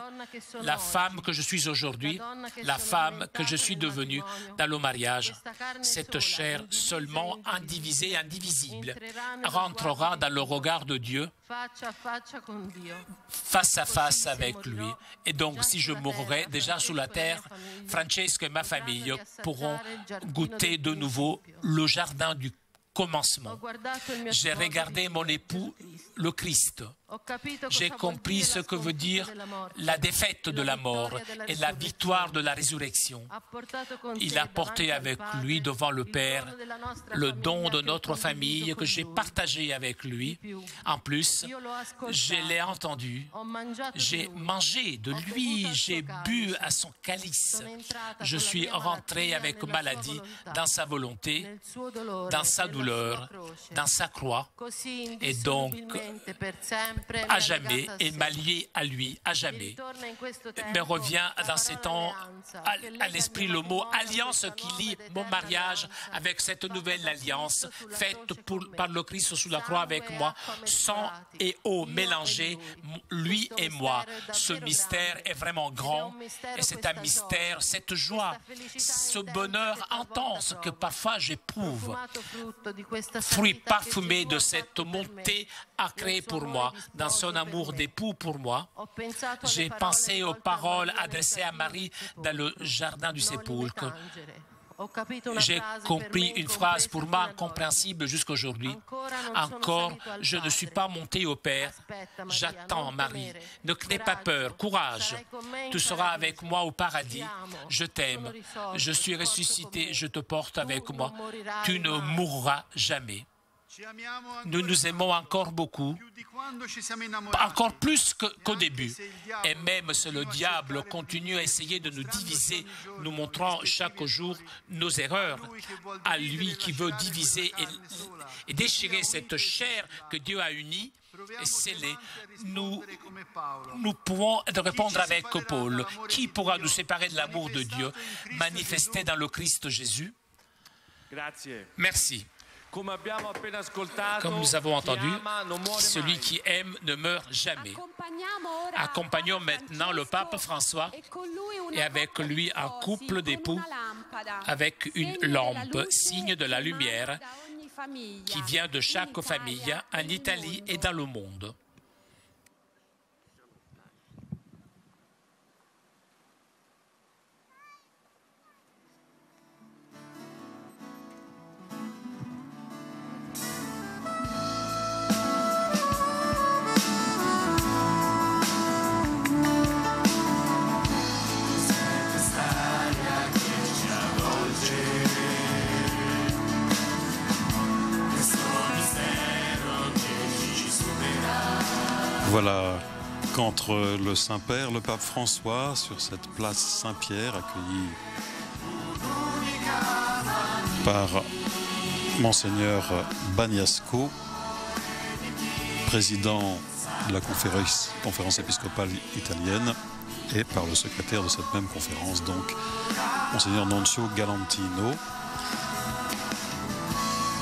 la femme que je suis aujourd'hui, la femme que je suis devenue dans le mariage, cette chair seulement indivisée, indivisible, rentrera dans le regard de Dieu, face à face avec lui. Et donc, si je mourrai déjà sous la terre, Francesco et ma famille pourront goûter de nouveau le jardin du commencement. J'ai regardé mon époux, le Christ. J'ai compris ce que veut dire la défaite de la mort et la victoire de la résurrection. Il a porté avec lui devant le Père le don de notre famille que j'ai partagé avec lui. En plus, je l'ai entendu. J'ai mangé de lui, j'ai bu à son calice. Je suis rentré avec maladie dans sa volonté, dans sa douleur, dans sa croix. Et donc, à jamais, et m'a lié à lui, à jamais. Me revient dans ces temps à l'esprit le mot alliance qui lie mon mariage avec cette nouvelle alliance faite par le Christ sous la croix avec moi, sang et eau mélangés, lui et moi. Ce mystère est vraiment grand et c'est un mystère, cette joie, ce bonheur intense que parfois j'éprouve, fruit parfumé de cette montée a créé pour moi, dans son amour d'époux pour moi. J'ai pensé aux paroles adressées à Marie dans le jardin du sépulcre. J'ai compris une phrase pour moi incompréhensible jusqu'aujourd'hui. Encore, je ne suis pas monté au Père. J'attends, Marie. Ne n'aie pas peur, courage. Tu seras avec moi au paradis. Je t'aime. Je suis ressuscité. Je te porte avec moi. Tu ne mourras jamais. Nous nous aimons encore beaucoup, encore plus qu'au début. Et même si le diable continue à essayer de nous diviser, nous montrant chaque jour nos erreurs, à lui qui veut diviser et déchirer cette chair que Dieu a unie et scellée, nous pouvons répondre avec Paul. Qui pourra nous séparer de l'amour de Dieu manifesté dans le Christ Jésus? Merci. Comme nous avons entendu, celui qui aime ne meurt jamais. Accompagnons maintenant le pape François et avec lui un couple d'époux avec une lampe, signe de la lumière qui vient de chaque famille en Italie et dans le monde. Voilà qu'entre le Saint-Père, le pape François, sur cette place Saint-Pierre, accueilli par Monseigneur Bagnasco, président de la conférence épiscopale italienne, et par le secrétaire de cette même conférence, donc Monseigneur Nunzio Galantino,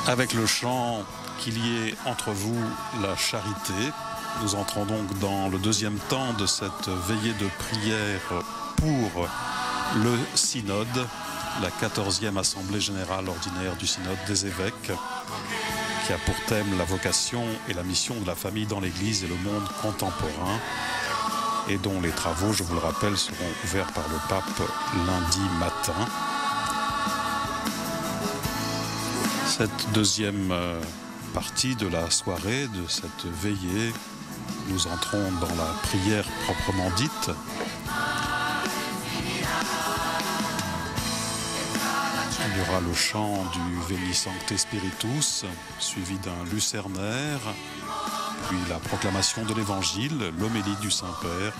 avec le chant qu'il y ait entre vous la charité. Nous entrons donc dans le deuxième temps de cette veillée de prière pour le synode, la 14e Assemblée générale ordinaire du synode des évêques, qui a pour thème la vocation et la mission de la famille dans l'Église et le monde contemporain, et dont les travaux, je vous le rappelle, seront ouverts par le pape lundi matin. Cette deuxième partie de la soirée, de cette veillée, nous entrons dans la prière proprement dite. Il y aura le chant du Veni Sancte Spiritus, suivi d'un lucernaire, puis la proclamation de l'Évangile, l'homélie du Saint-Père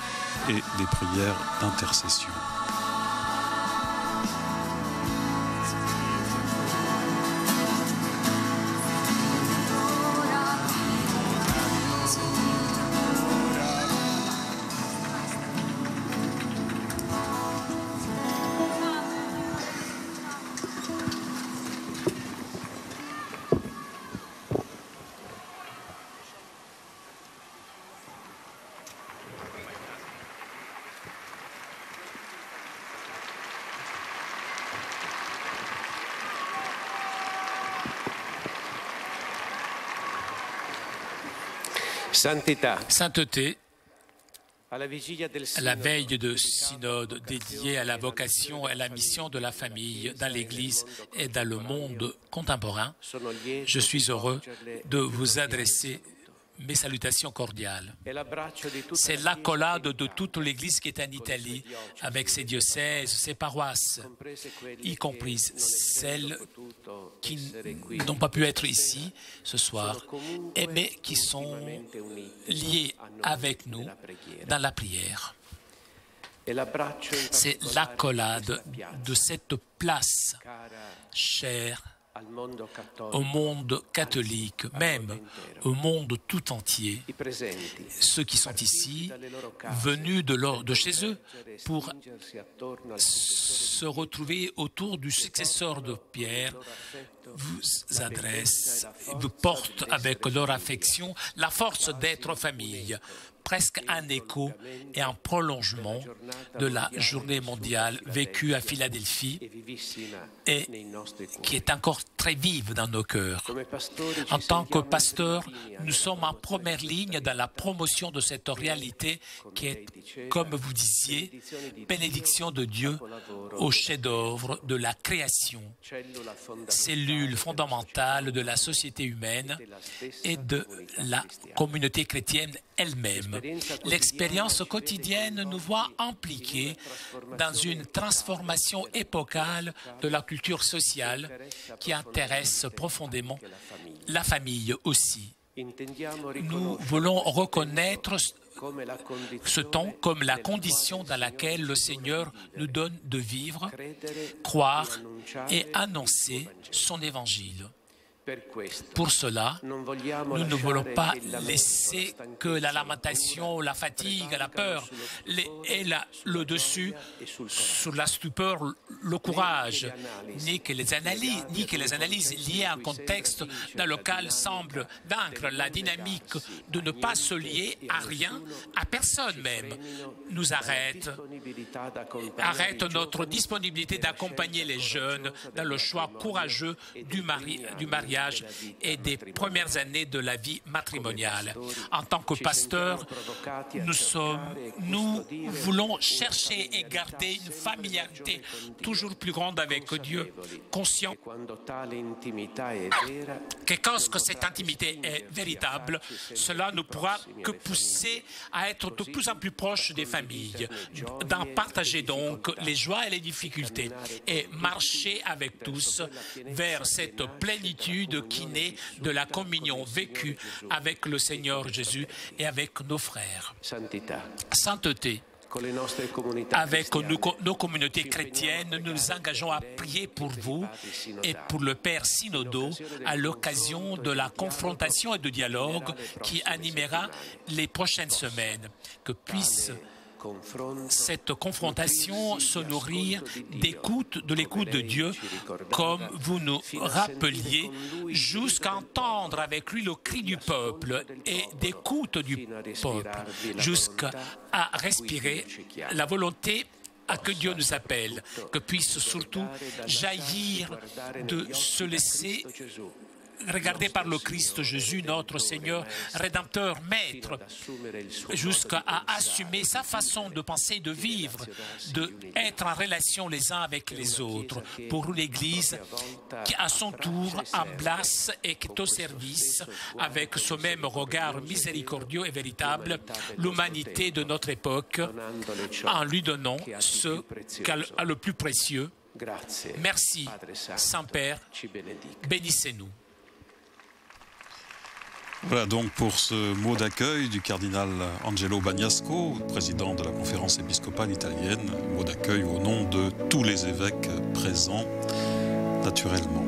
et des prières d'intercession. Sainteté, à la veille de synode dédié à la vocation et à la mission de la famille dans l'Église et dans le monde contemporain, je suis heureux de vous adresser mes salutations cordiales. C'est l'accolade de toute l'Église qui est en Italie, avec ses diocèses, ses paroisses, y compris celles qui n'ont pas pu être ici ce soir, mais qui sont liées avec nous dans la prière. C'est l'accolade de cette place chère au monde catholique, même au monde tout entier, ceux qui sont ici, venus de chez eux, pour se retrouver autour du successeur de Pierre, vous adressent, vous portent avec leur affection la force d'être famille, presque un écho et un prolongement de la journée mondiale vécue à Philadelphie et qui est encore très vive dans nos cœurs. En tant que pasteurs, nous sommes en première ligne dans la promotion de cette réalité qui est, comme vous disiez, bénédiction de Dieu au chef-d'œuvre de la création, cellule fondamentale de la société humaine et de la communauté chrétienne elle-même. L'expérience quotidienne nous voit impliqués dans une transformation épocale de la culture sociale qui intéresse profondément la famille aussi. Nous voulons reconnaître ce temps comme la condition dans laquelle le Seigneur nous donne de vivre, croire et annoncer son évangile. Pour cela, nous ne voulons pas laisser que la lamentation, la fatigue, la peur et le dessus sur la stupeur, le courage, ni que les analyses liées à un contexte dans lequel semble vaincre la dynamique de ne pas se lier à rien, à personne même, nous arrête notre disponibilité d'accompagner les jeunes dans le choix courageux du mariage et des premières années de la vie matrimoniale. En tant que pasteurs, nous voulons chercher et garder une familiarité toujours plus grande avec Dieu, conscient que quand cette intimité est véritable, cela ne pourra que pousser à être de plus en plus proches des familles, d'en partager donc les joies et les difficultés et marcher avec tous vers cette plénitude qui naît de la communion vécue avec le Seigneur Jésus et avec nos frères. Sainteté. Avec nos communautés chrétiennes, nous nous engageons à prier pour vous et pour le Père Synodo à l'occasion de la confrontation et du dialogue qui animera les prochaines semaines. Que puisse cette confrontation se nourrir de l'écoute de Dieu, comme vous nous rappeliez, jusqu'à entendre avec lui le cri du peuple et d'écoute du peuple, jusqu'à respirer la volonté à que Dieu nous appelle, que puisse surtout jaillir de se laisser regarder par le Christ Jésus, notre Seigneur, Rédempteur, Maître, jusqu'à assumer sa façon de penser, de vivre, d'être en relation les uns avec les autres, pour l'Église qui, à son tour, embrasse et qui est au service, avec ce même regard miséricordieux et véritable, l'humanité de notre époque, en lui donnant ce qu'elle a le plus précieux. Merci, Saint-Père, bénissez-nous. Voilà donc pour ce mot d'accueil du cardinal Angelo Bagnasco, président de la conférence épiscopale italienne, mot d'accueil au nom de tous les évêques présents, naturellement.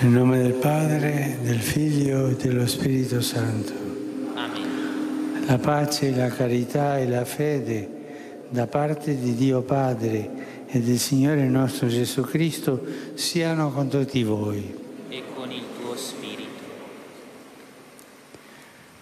Nel nome del Padre, del Figlio e dello Spirito Santo. Amen. La pace, la carità e la fede da parte di Dio Padre e del Signore nostro Gesù Cristo siano con tutti voi. E con il tuo spirito.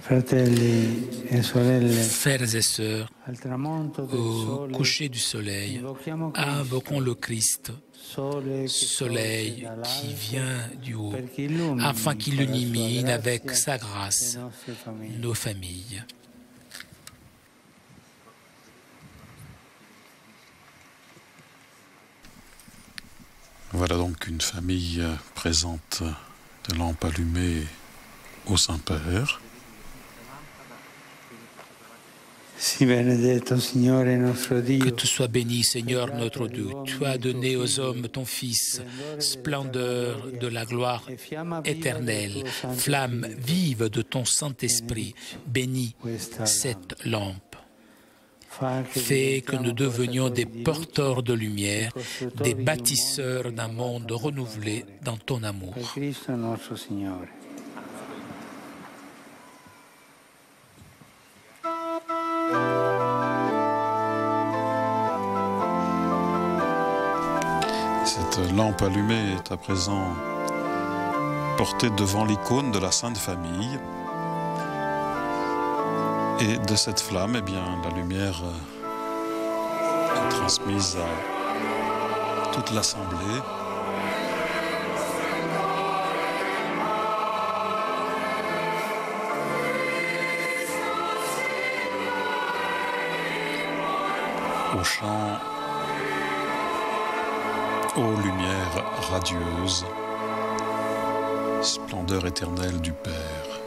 Fratelli e sorelle, Frères et sœurs, al tramonto del au sole, coucher du soleil, invochiamo invoquons le Christ, sole che soleil sorge qui dall'alto, vient du haut, perché illumini afin qu'il con la sua illumine grazia avec sa le grâce nostre famiglie. nos familles. Voilà donc une famille présente de lampes allumées au Saint-Père. Sii benedetto, Signore nostro Que Dio, tu sois béni, Seigneur notre Dieu. Tu as donné aux hommes ton Fils, splendeur de la gloire éternelle, flamme vive de ton Saint-Esprit. Bénis cette lampe. Fais que nous devenions des porteurs de lumière, des bâtisseurs d'un monde renouvelé dans ton amour. per Cristo nostro Signore. Cette lampe allumée est à présent portée devant l'icône de la Sainte Famille. Et de cette flamme, eh bien, la lumière est transmise à toute l'Assemblée. Au chant, ô lumière radieuse, splendeur éternelle du Père.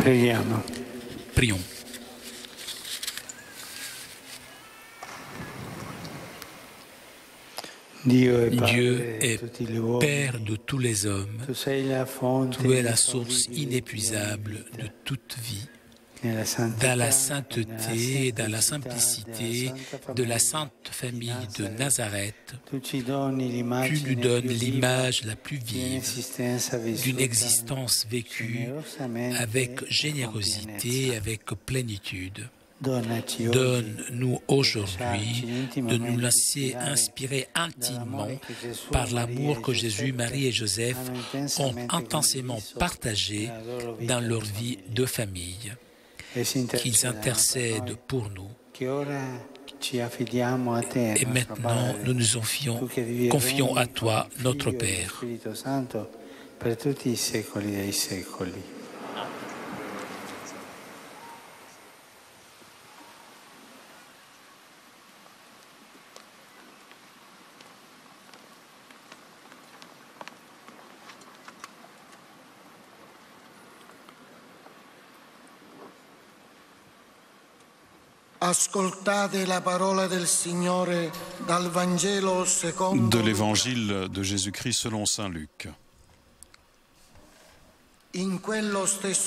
Preghiamo. Prions. Dieu Dieu est Père de tous les hommes. Tu es la source inépuisable de toute vie. Dans la sainteté et dans la simplicité de la sainte famille de Nazareth, tu nous donnes l'image la plus vive d'une existence vécue avec générosité, avec plénitude. Donne-nous aujourd'hui de nous laisser inspirer intimement par l'amour que Jésus, Marie et Joseph ont intensément partagé dans leur vie de famille. Qu'ils intercèdent pour nous. Et maintenant, nous nous confions à toi, notre Père. Ascoltate la parola del Signore dal Vangelo secondo de l'Évangile de Jésus-Christ selon saint Luc.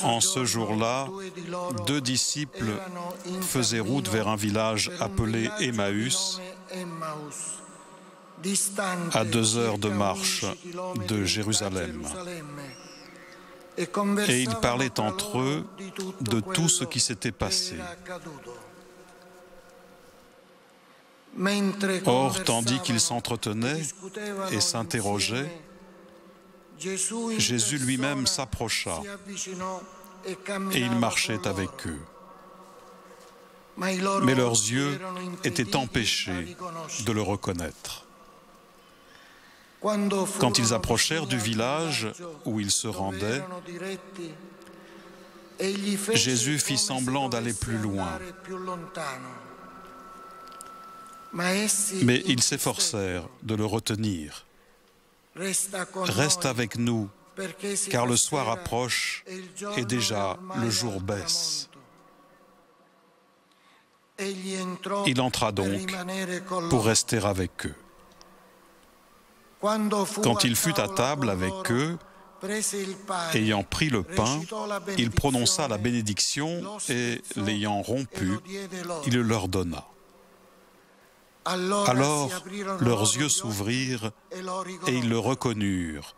En ce jour-là, 2 disciples faisaient route vers un village appelé Emmaüs, à 2 heures de marche de Jérusalem. Et ils parlaient entre eux de tout ce qui s'était passé. Or, tandis qu'ils s'entretenaient et s'interrogeaient, Jésus lui-même s'approcha et il marchait avec eux. Mais leurs yeux étaient empêchés de le reconnaître. Quand ils approchèrent du village où ils se rendaient, Jésus fit semblant d'aller plus loin. Mais ils s'efforcèrent de le retenir. Reste avec nous, car le soir approche et déjà le jour baisse. Il entra donc pour rester avec eux. Quand il fut à table avec eux, ayant pris le pain, il prononça la bénédiction et, l'ayant rompu, il le leur donna. Alors leurs yeux s'ouvrirent et ils le reconnurent,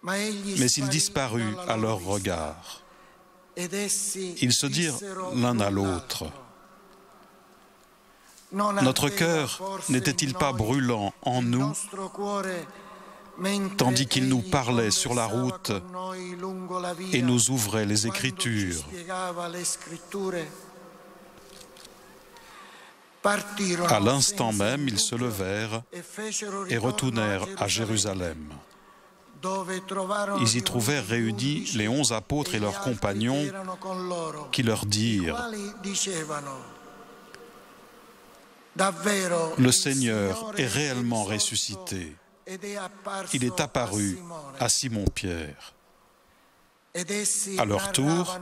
mais il disparut à leur regard. Ils se dirent l'un à l'autre, « Notre cœur n'était-il pas brûlant en nous, tandis qu'il nous parlait sur la route et nous ouvrait les Écritures ?» À l'instant même, ils se levèrent et retournèrent à Jérusalem. Ils y trouvèrent réunis les 11 apôtres et leurs compagnons qui leur dirent « Le Seigneur est réellement ressuscité. Il est apparu à Simon-Pierre. » À leur tour,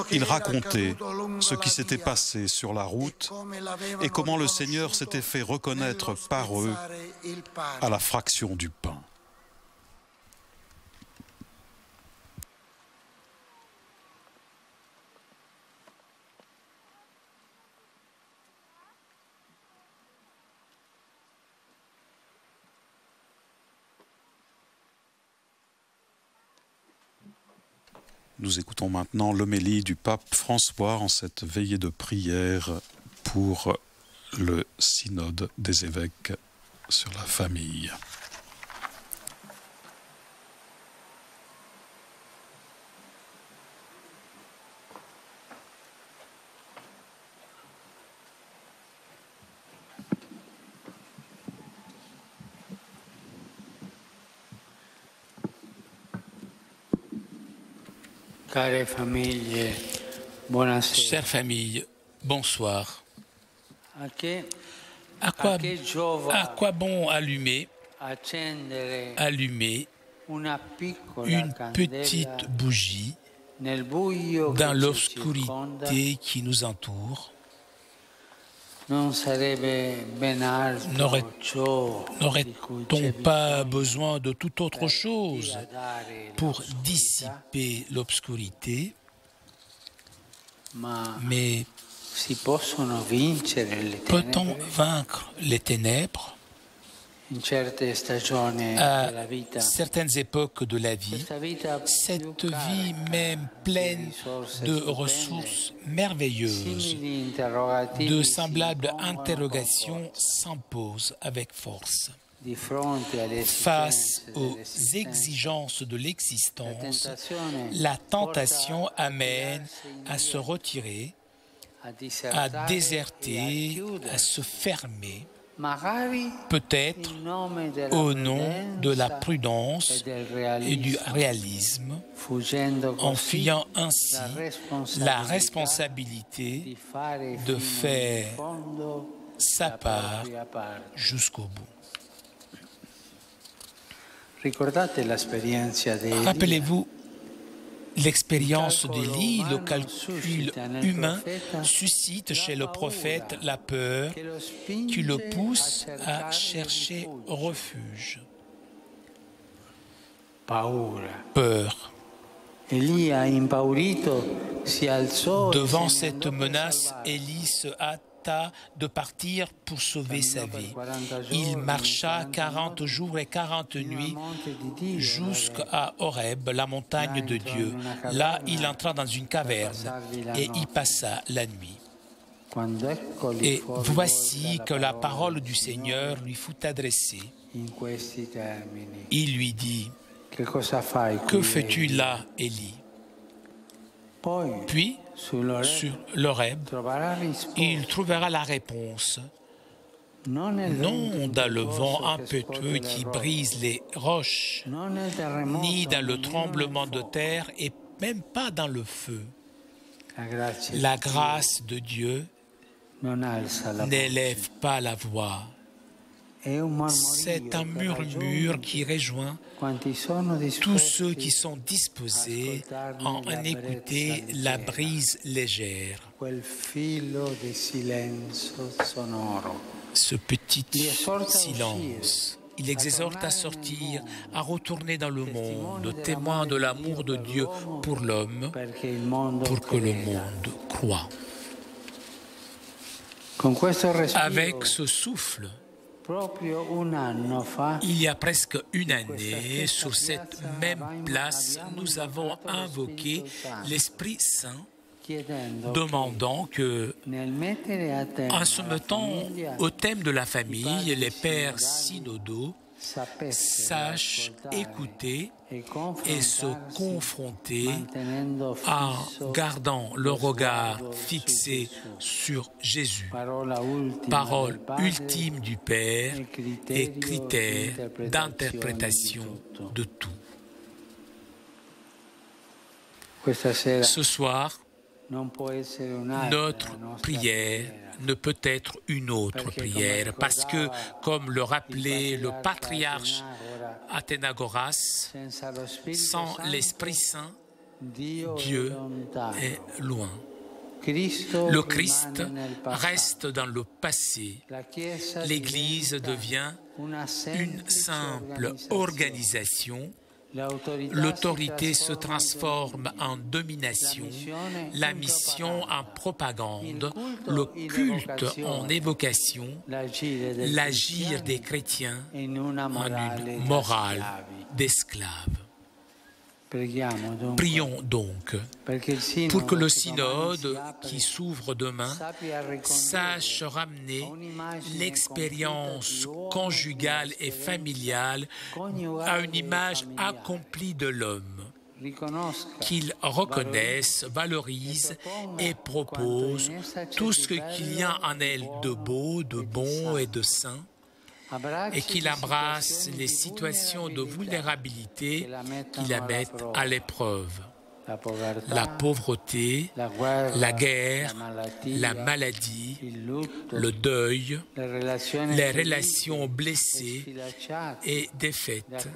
ils racontaient ce qui s'était passé sur la route et comment le Seigneur s'était fait reconnaître par eux à la fraction du pain. Nous écoutons maintenant l'homélie du pape François en cette veillée de prière pour le synode des évêques sur la famille. Chères familles, bonsoir. À quoi bon allumer une petite bougie Dans l'obscurité qui nous entoure, n'aurait-on pas besoin de toute autre chose pour dissiper l'obscurité? Mais peut-on vaincre les ténèbres? À certaines époques de la vie, cette vie même pleine de ressources merveilleuses, de semblables interrogations s'imposent avec force. Face aux exigences de l'existence, la tentation amène à se retirer, à déserter, à se fermer, peut-être au nom de la prudence et du réalisme, en fuyant ainsi la responsabilité de faire sa part jusqu'au bout. Rappelez-vous l'expérience d'Élie. Le calcul humain suscite chez le prophète la peur qui le pousse à chercher refuge. Peur. Devant cette menace, Élie se hâta de partir pour sauver sa vie. Il marcha 40 jours et 40 nuits jusqu'à Horeb, la montagne de Dieu. Là, il entra dans une caverne et y passa la nuit. Et voici que la parole du Seigneur lui fut adressée. Il lui dit: « Que fais-tu là, Élie ?» Puis, sur l'Horeb, il trouvera la réponse. Non dans le vent impétueux qui brise les roches, ni dans le tremblement de terre, et même pas dans le feu. La grâce de Dieu n'élève pas la voix. C'est un murmure qui rejoint tous ceux qui sont disposés à en écouter la brise légère. Ce petit silence. Il exhorte à sortir, à retourner dans le monde, témoin de l'amour de Dieu pour l'homme, pour que le monde croie. Avec ce souffle, il y a presque une année, sur cette même place, nous avons invoqué l'Esprit Saint, demandant que, en se mettant au thème de la famille, les pères synodaux sachent écouter et se confronter en gardant le regard fixé sur Jésus, parole ultime du Père et critère d'interprétation de tout. Ce soir, notre prière ne peut être une autre prière parce que, comme le rappelait le patriarche Athénagoras, sans l'Esprit Saint, Dieu est loin. Le Christ reste dans le passé. L'Église devient une simple organisation. L'autorité se transforme en domination, la mission en propagande, le culte en évocation, l'agir des chrétiens en une morale d'esclaves. Prions donc pour que le synode qui s'ouvre demain sache ramener l'expérience conjugale et familiale à une image accomplie de l'homme, qu'il reconnaisse, valorise et propose tout ce qu'il y a en elle de beau, de bon et de sain, et qu'il embrasse les situations de vulnérabilité qui la mettent à l'épreuve. la pauvreté, la guerre, la maladie, le deuil, les relations blessées et défaites,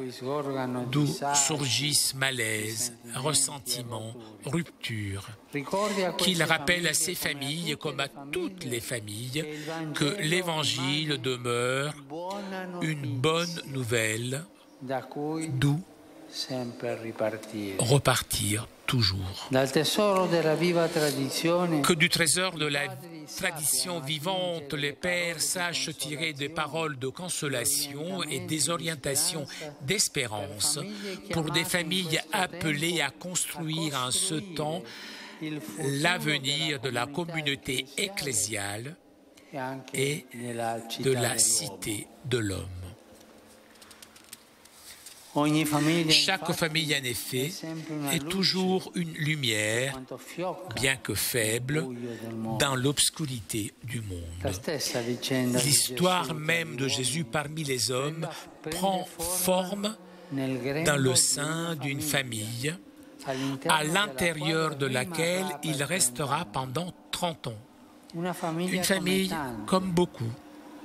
d'où surgissent malaise, ressentiment, rupture. Qu'il rappelle à ces familles, comme à toutes les familles, que l'Évangile demeure une bonne nouvelle, d'où repartir toujours. Que du trésor de la tradition vivante, les pères sachent tirer des paroles de consolation et des orientations d'espérance pour des familles appelées à construire en ce temps l'avenir de la communauté ecclésiale et de la cité de l'homme. Chaque famille, en effet, est toujours une lumière, bien que faible, dans l'obscurité du monde. L'histoire même de Jésus parmi les hommes prend forme dans le sein d'une famille, à l'intérieur de laquelle il restera pendant 30 ans. Une famille comme beaucoup,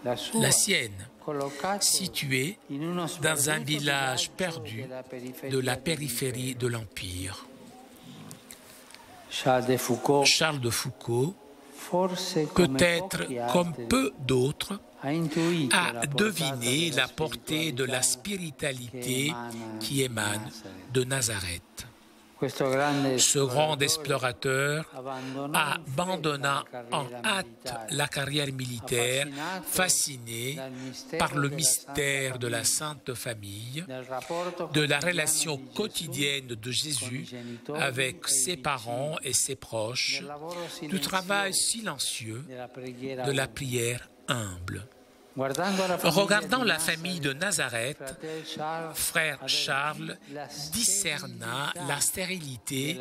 la sienne, située dans un village perdu de la périphérie de l'Empire. Charles de Foucault, peut-être comme peu d'autres, a deviné la portée de la spiritualité qui émane de Nazareth. Ce grand explorateur abandonna en hâte la carrière militaire, fasciné par le mystère de la Sainte Famille, de la relation quotidienne de Jésus avec ses parents et ses proches, du travail silencieux, de la prière humble. Regardant la famille de Nazareth, frère Charles discerna la stérilité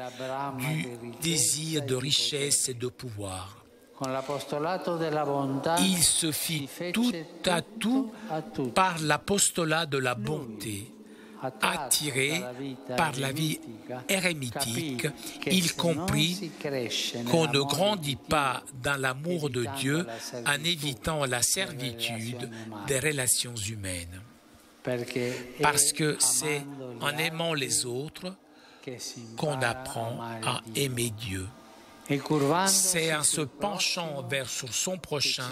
du désir de richesse et de pouvoir. Il se fit tout à tout par l'apostolat de la bonté. Attiré par la vie érémitique, il comprit qu'on ne grandit pas dans l'amour de Dieu en évitant la servitude des relations humaines. Parce que c'est en aimant les autres qu'on apprend à aimer Dieu. C'est en se penchant vers son prochain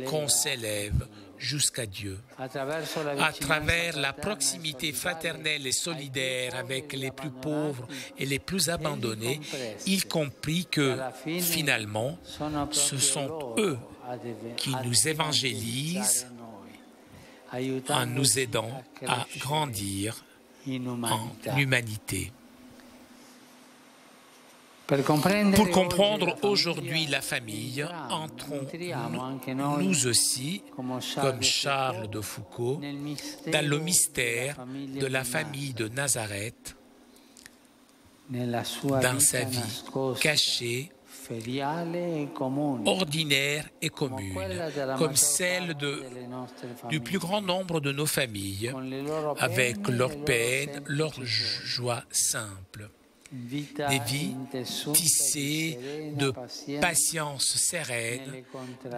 qu'on s'élève jusqu'à Dieu. À travers la proximité fraternelle et solidaire avec les plus pauvres et les plus abandonnés, il comprit que, finalement, ce sont eux qui nous évangélisent en nous aidant à grandir en humanité. Pour comprendre aujourd'hui la famille, entrons nous aussi, comme Charles de Foucault, dans le mystère de la famille de Nazareth, dans sa vie cachée, ordinaire et commune, comme celle du plus grand nombre de nos familles, avec leurs peines, leurs joies simples. Des vies tissées de patience sereine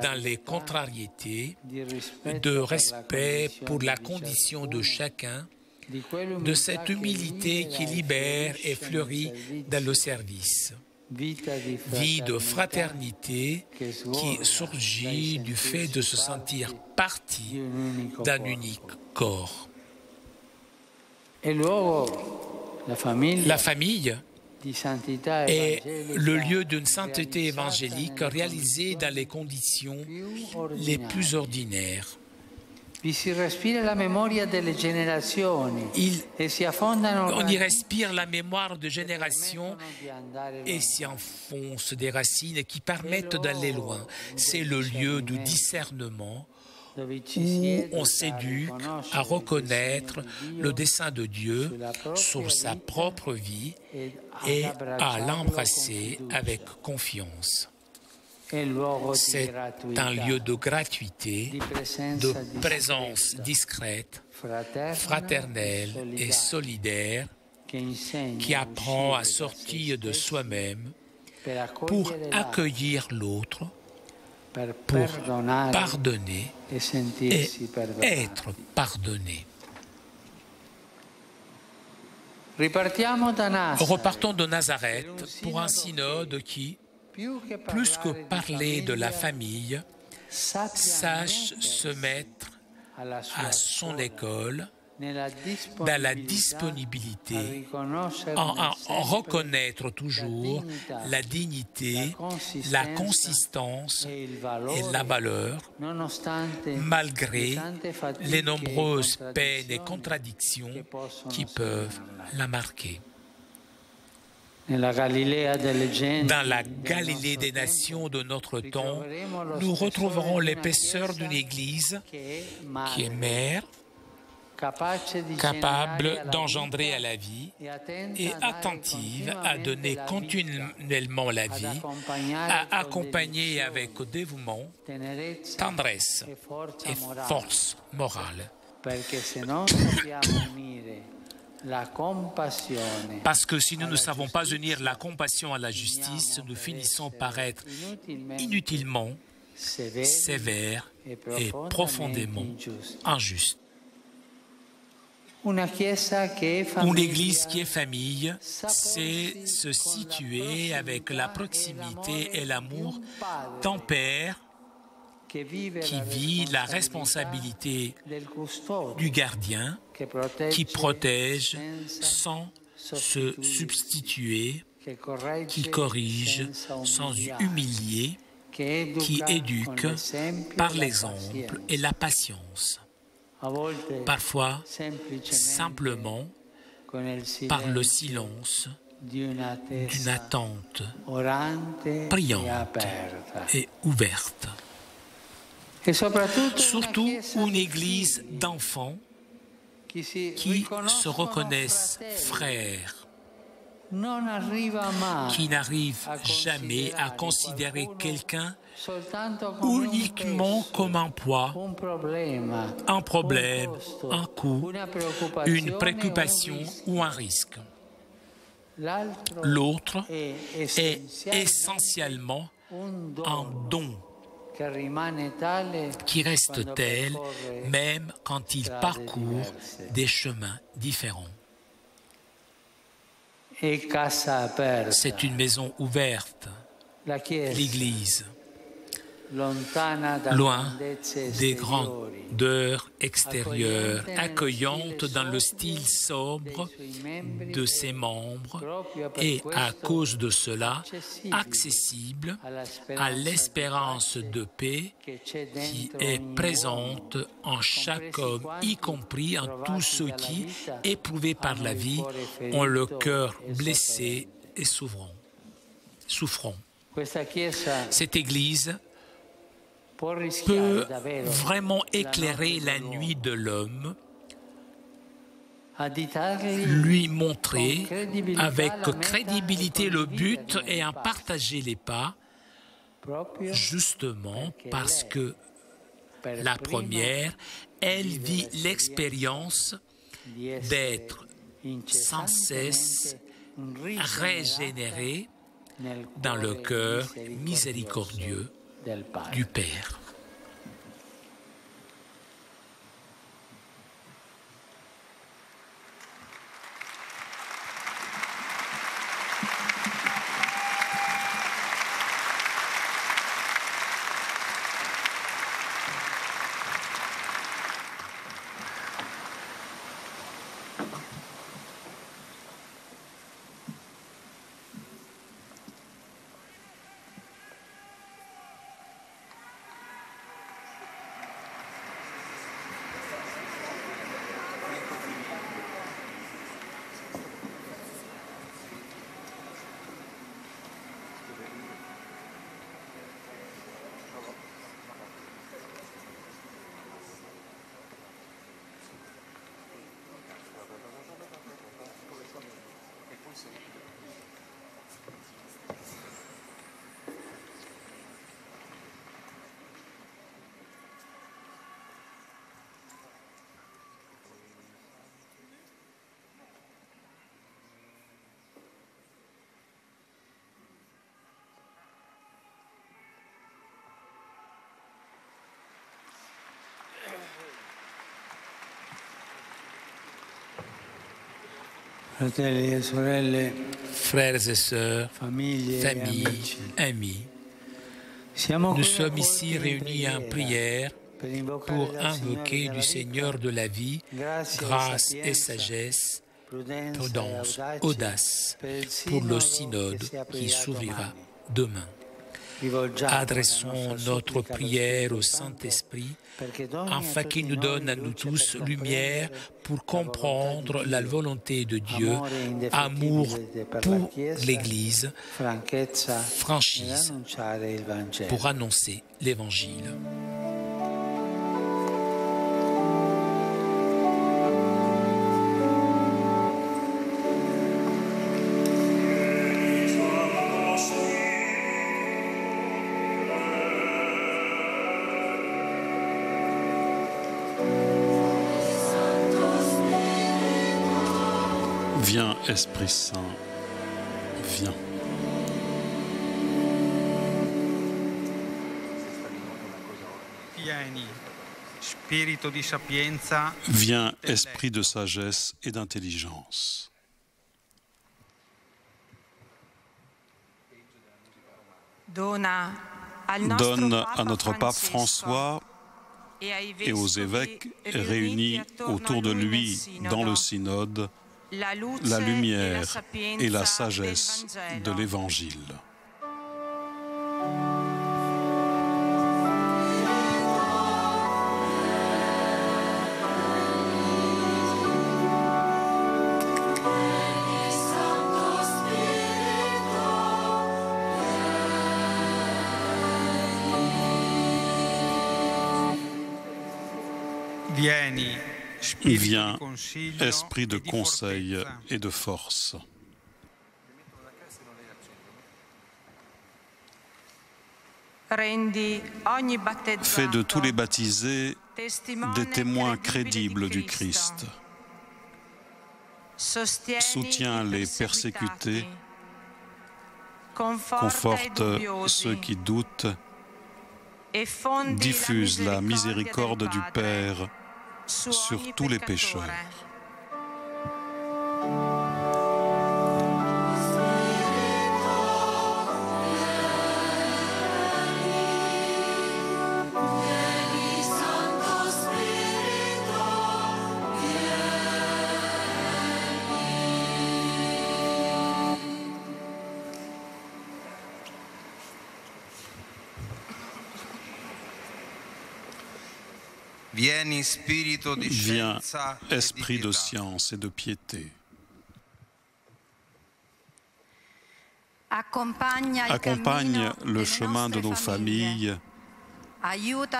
dans les contrariétés, de respect pour la condition de chacun, de cette humilité qui libère et fleurit dans le service. Vie de fraternité qui surgit du fait de se sentir partie d'un unique corps. La famille est le lieu d'une sainteté évangélique réalisée dans les conditions les plus ordinaires. On y respire la mémoire de générations et s'y enfoncent des racines qui permettent d'aller loin. C'est le lieu du discernement où on s'éduque à reconnaître le dessein de Dieu sur sa propre vie et à l'embrasser avec confiance. C'est un lieu de gratuité, de présence discrète, fraternelle et solidaire qui apprend à sortir de soi-même pour accueillir l'autre, pour pardonner et être pardonné. Repartons de Nazareth pour un synode qui, plus que parler de la famille, sache se mettre à son école dans la disponibilité, en reconnaître toujours la dignité, la consistance et la valeur, malgré les nombreuses peines et contradictions qui peuvent la marquer. Dans la Galilée des nations de notre temps, nous retrouverons l'épaisseur d'une Église qui est mère, capable d'engendrer à la vie et attentive à donner continuellement la vie, à accompagner avec dévouement, tendresse et force morale. Parce que si nous ne savons pas unir la compassion à la justice, nous finissons par être inutilement sévères et profondément injustes. Une Église qui est famille, c'est se situer avec la proximité et l'amour d'un Père qui vit la responsabilité du gardien, qui protège sans se substituer, qui corrige sans humilier, qui éduque par l'exemple et la patience. Parfois, simplement, par le silence d'une attente priante et ouverte. Surtout une église d'enfants qui se reconnaissent frères, qui n'arrivent jamais à considérer quelqu'un uniquement comme un poids, un problème, un coût, une préoccupation ou un risque. L'autre est essentiellement un don qui reste tel même quand il parcourt des chemins différents. C'est une maison ouverte, l'Église, loin des grandeurs extérieures, accueillante dans le style sobre de ses membres et, à cause de cela, accessible à l'espérance de paix qui est présente en chaque homme, y compris en tous ceux qui, éprouvés par la vie, ont le cœur blessé et souffrant. Cette Église peut vraiment éclairer la nuit de l'homme, lui montrer avec crédibilité le but et en partager les pas, justement parce que la première, elle vit l'expérience d'être sans cesse régénérée dans le cœur miséricordieux du Père. Fratelli e sorelle, frères et sœurs, famiglie e familles, amici, amis, siamo nous qui sommes raccolti ici in réunis en preghiera prière per invocare pour dal Signore invoquer della du Seigneur vita de la vie grâce et sagesse, prudence, audace pour le synode qui s'ouvrira demain. Adressons notre prière au Saint-Esprit afin qu'il nous donne à nous tous lumière pour comprendre la volonté de Dieu, amour pour l'Église, franchise pour annoncer l'Évangile. Viens, Esprit Saint, viens. Vieni, spirito di sapienza. Viens, esprit de sagesse et d'intelligence. Donne à notre pape François et aux évêques réunis autour de lui dans le synode la lumière et la sagesse de l'Évangile. Viens, esprit de conseil et de force. Fais de tous les baptisés des témoins crédibles du Christ. Soutiens les persécutés, conforte ceux qui doutent, diffuse la miséricorde du Père sur tous les pécheurs. Viens, esprit de science et de piété. Accompagne le chemin de nos familles,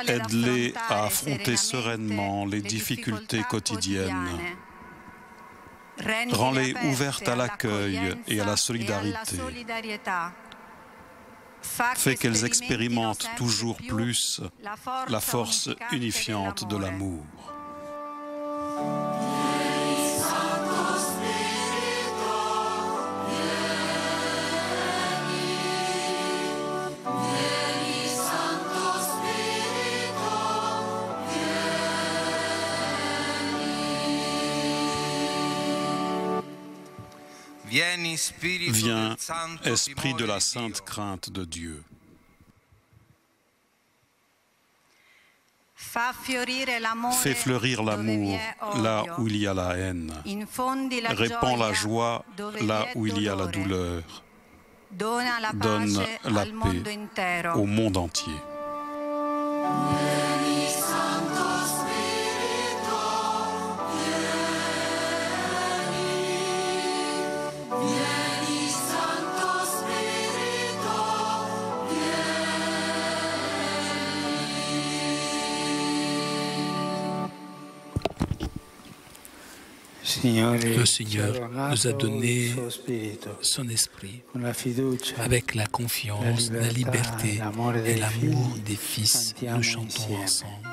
aide-les à affronter sereinement les difficultés quotidiennes, rends-les ouvertes à l'accueil et à la solidarité. Fais qu'elles expérimentent toujours plus la force unifiante de l'amour. Viens, esprit de la sainte crainte de Dieu. Fais fleurir l'amour là où il y a la haine. Répands la joie là où il y a la douleur. Donne la paix au monde entier. Le Seigneur nous a donné son esprit avec la confiance, la liberté et l'amour des fils. Nous chantons ensemble.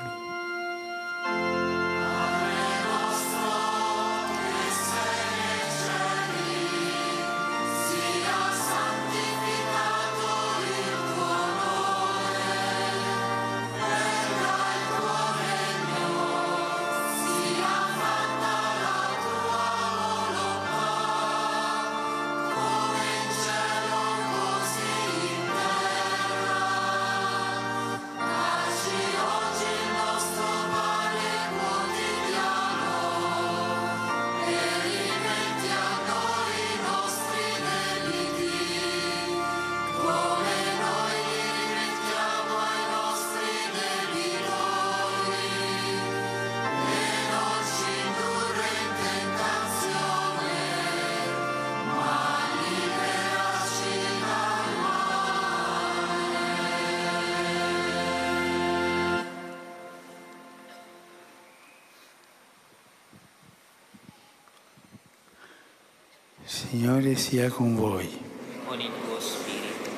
Signore sia con voi. Con il tuo spirito.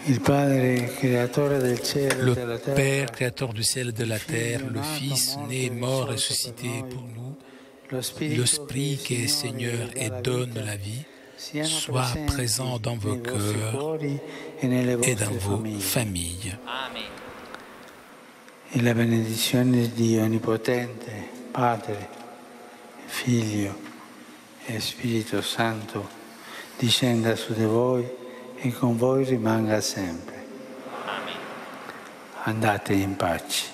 Il Padre créateur del cielo e della Le terra, Père, créateur du ciel et de la terre, le Fils, né, mort, ressuscité pour nous, l'Esprit qui est Seigneur et donne la vie, soit présent dans vos cœurs et dans vos familles. Amen. E la benedizione di Dio Onnipotente, Padre, Figlio e Spirito Santo discenda su di voi e con voi rimanga sempre. Amen. Andate in pace.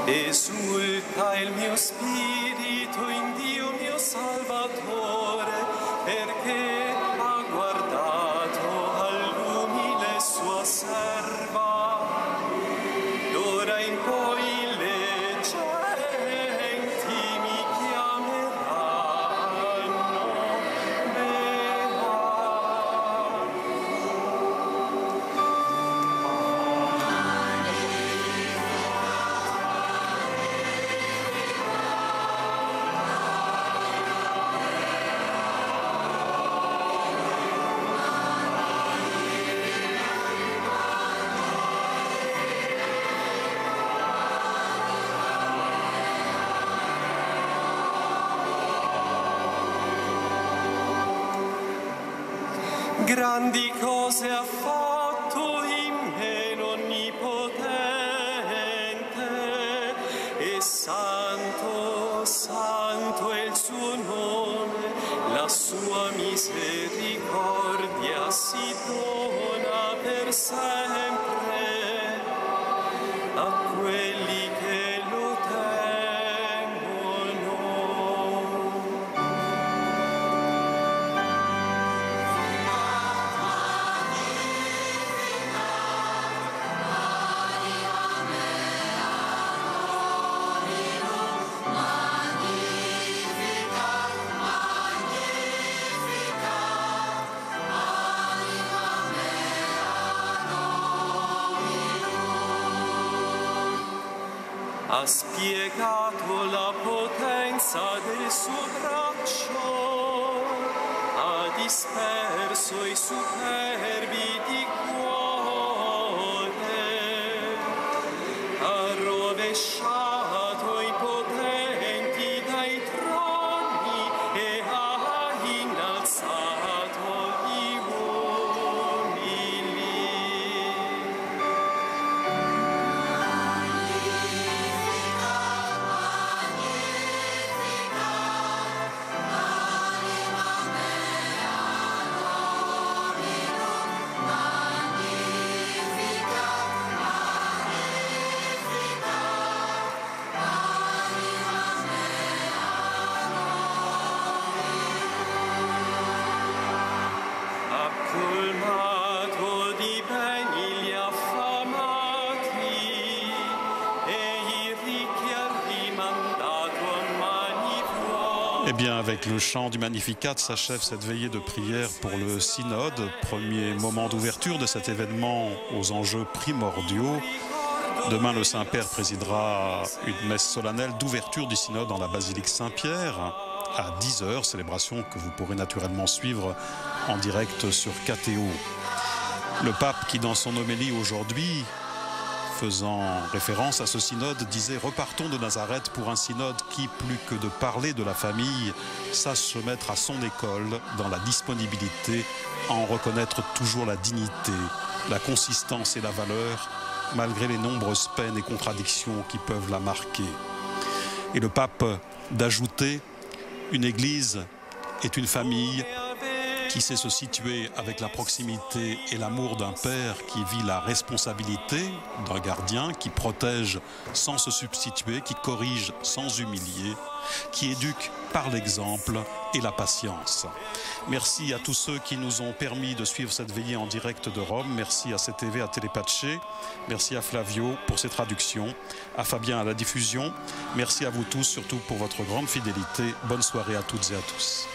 Esulta il mio spirito in Dio mio Salvatore, perché ha guardato all'umile sua serva. D'ora in poi le genti mi chiameranno beata. Grandi cose ha fatto in me l'Onnipotente, e santo, santo è il suo nome, la sua misericordia si dona per sempre a quelli che lo temono. Ha spiegato la potenza del suo braccio, ha disperso i superbi di cuore, ha rovesciato i potenti dai troni e ha innalzato gli umili. Magnificat, magnificat, magnificat, Eh bien, avec le chant du Magnificat s'achève cette veillée de prière pour le synode, premier moment d'ouverture de cet événement aux enjeux primordiaux. Demain, le Saint-Père présidera une messe solennelle d'ouverture du synode dans la basilique Saint-Pierre à 10h, célébration que vous pourrez naturellement suivre en direct sur KTO. Le pape qui, dans son homélie aujourd'hui, faisant référence à ce synode, disait « Repartons de Nazareth pour un synode qui, plus que de parler de la famille, sache se mettre à son école dans la disponibilité, à en reconnaître toujours la dignité, la consistance et la valeur, malgré les nombreuses peines et contradictions qui peuvent la marquer. » Et le pape d'ajouter « Une église est une famille qui sait se situer avec la proximité et l'amour d'un père qui vit la responsabilité d'un gardien, qui protège sans se substituer, qui corrige sans humilier, qui éduque par l'exemple et la patience. » Merci à tous ceux qui nous ont permis de suivre cette veillée en direct de Rome. Merci à CTV, à Télépace. Merci à Flavio pour ses traductions, à Fabien à la diffusion. Merci à vous tous, surtout pour votre grande fidélité. Bonne soirée à toutes et à tous.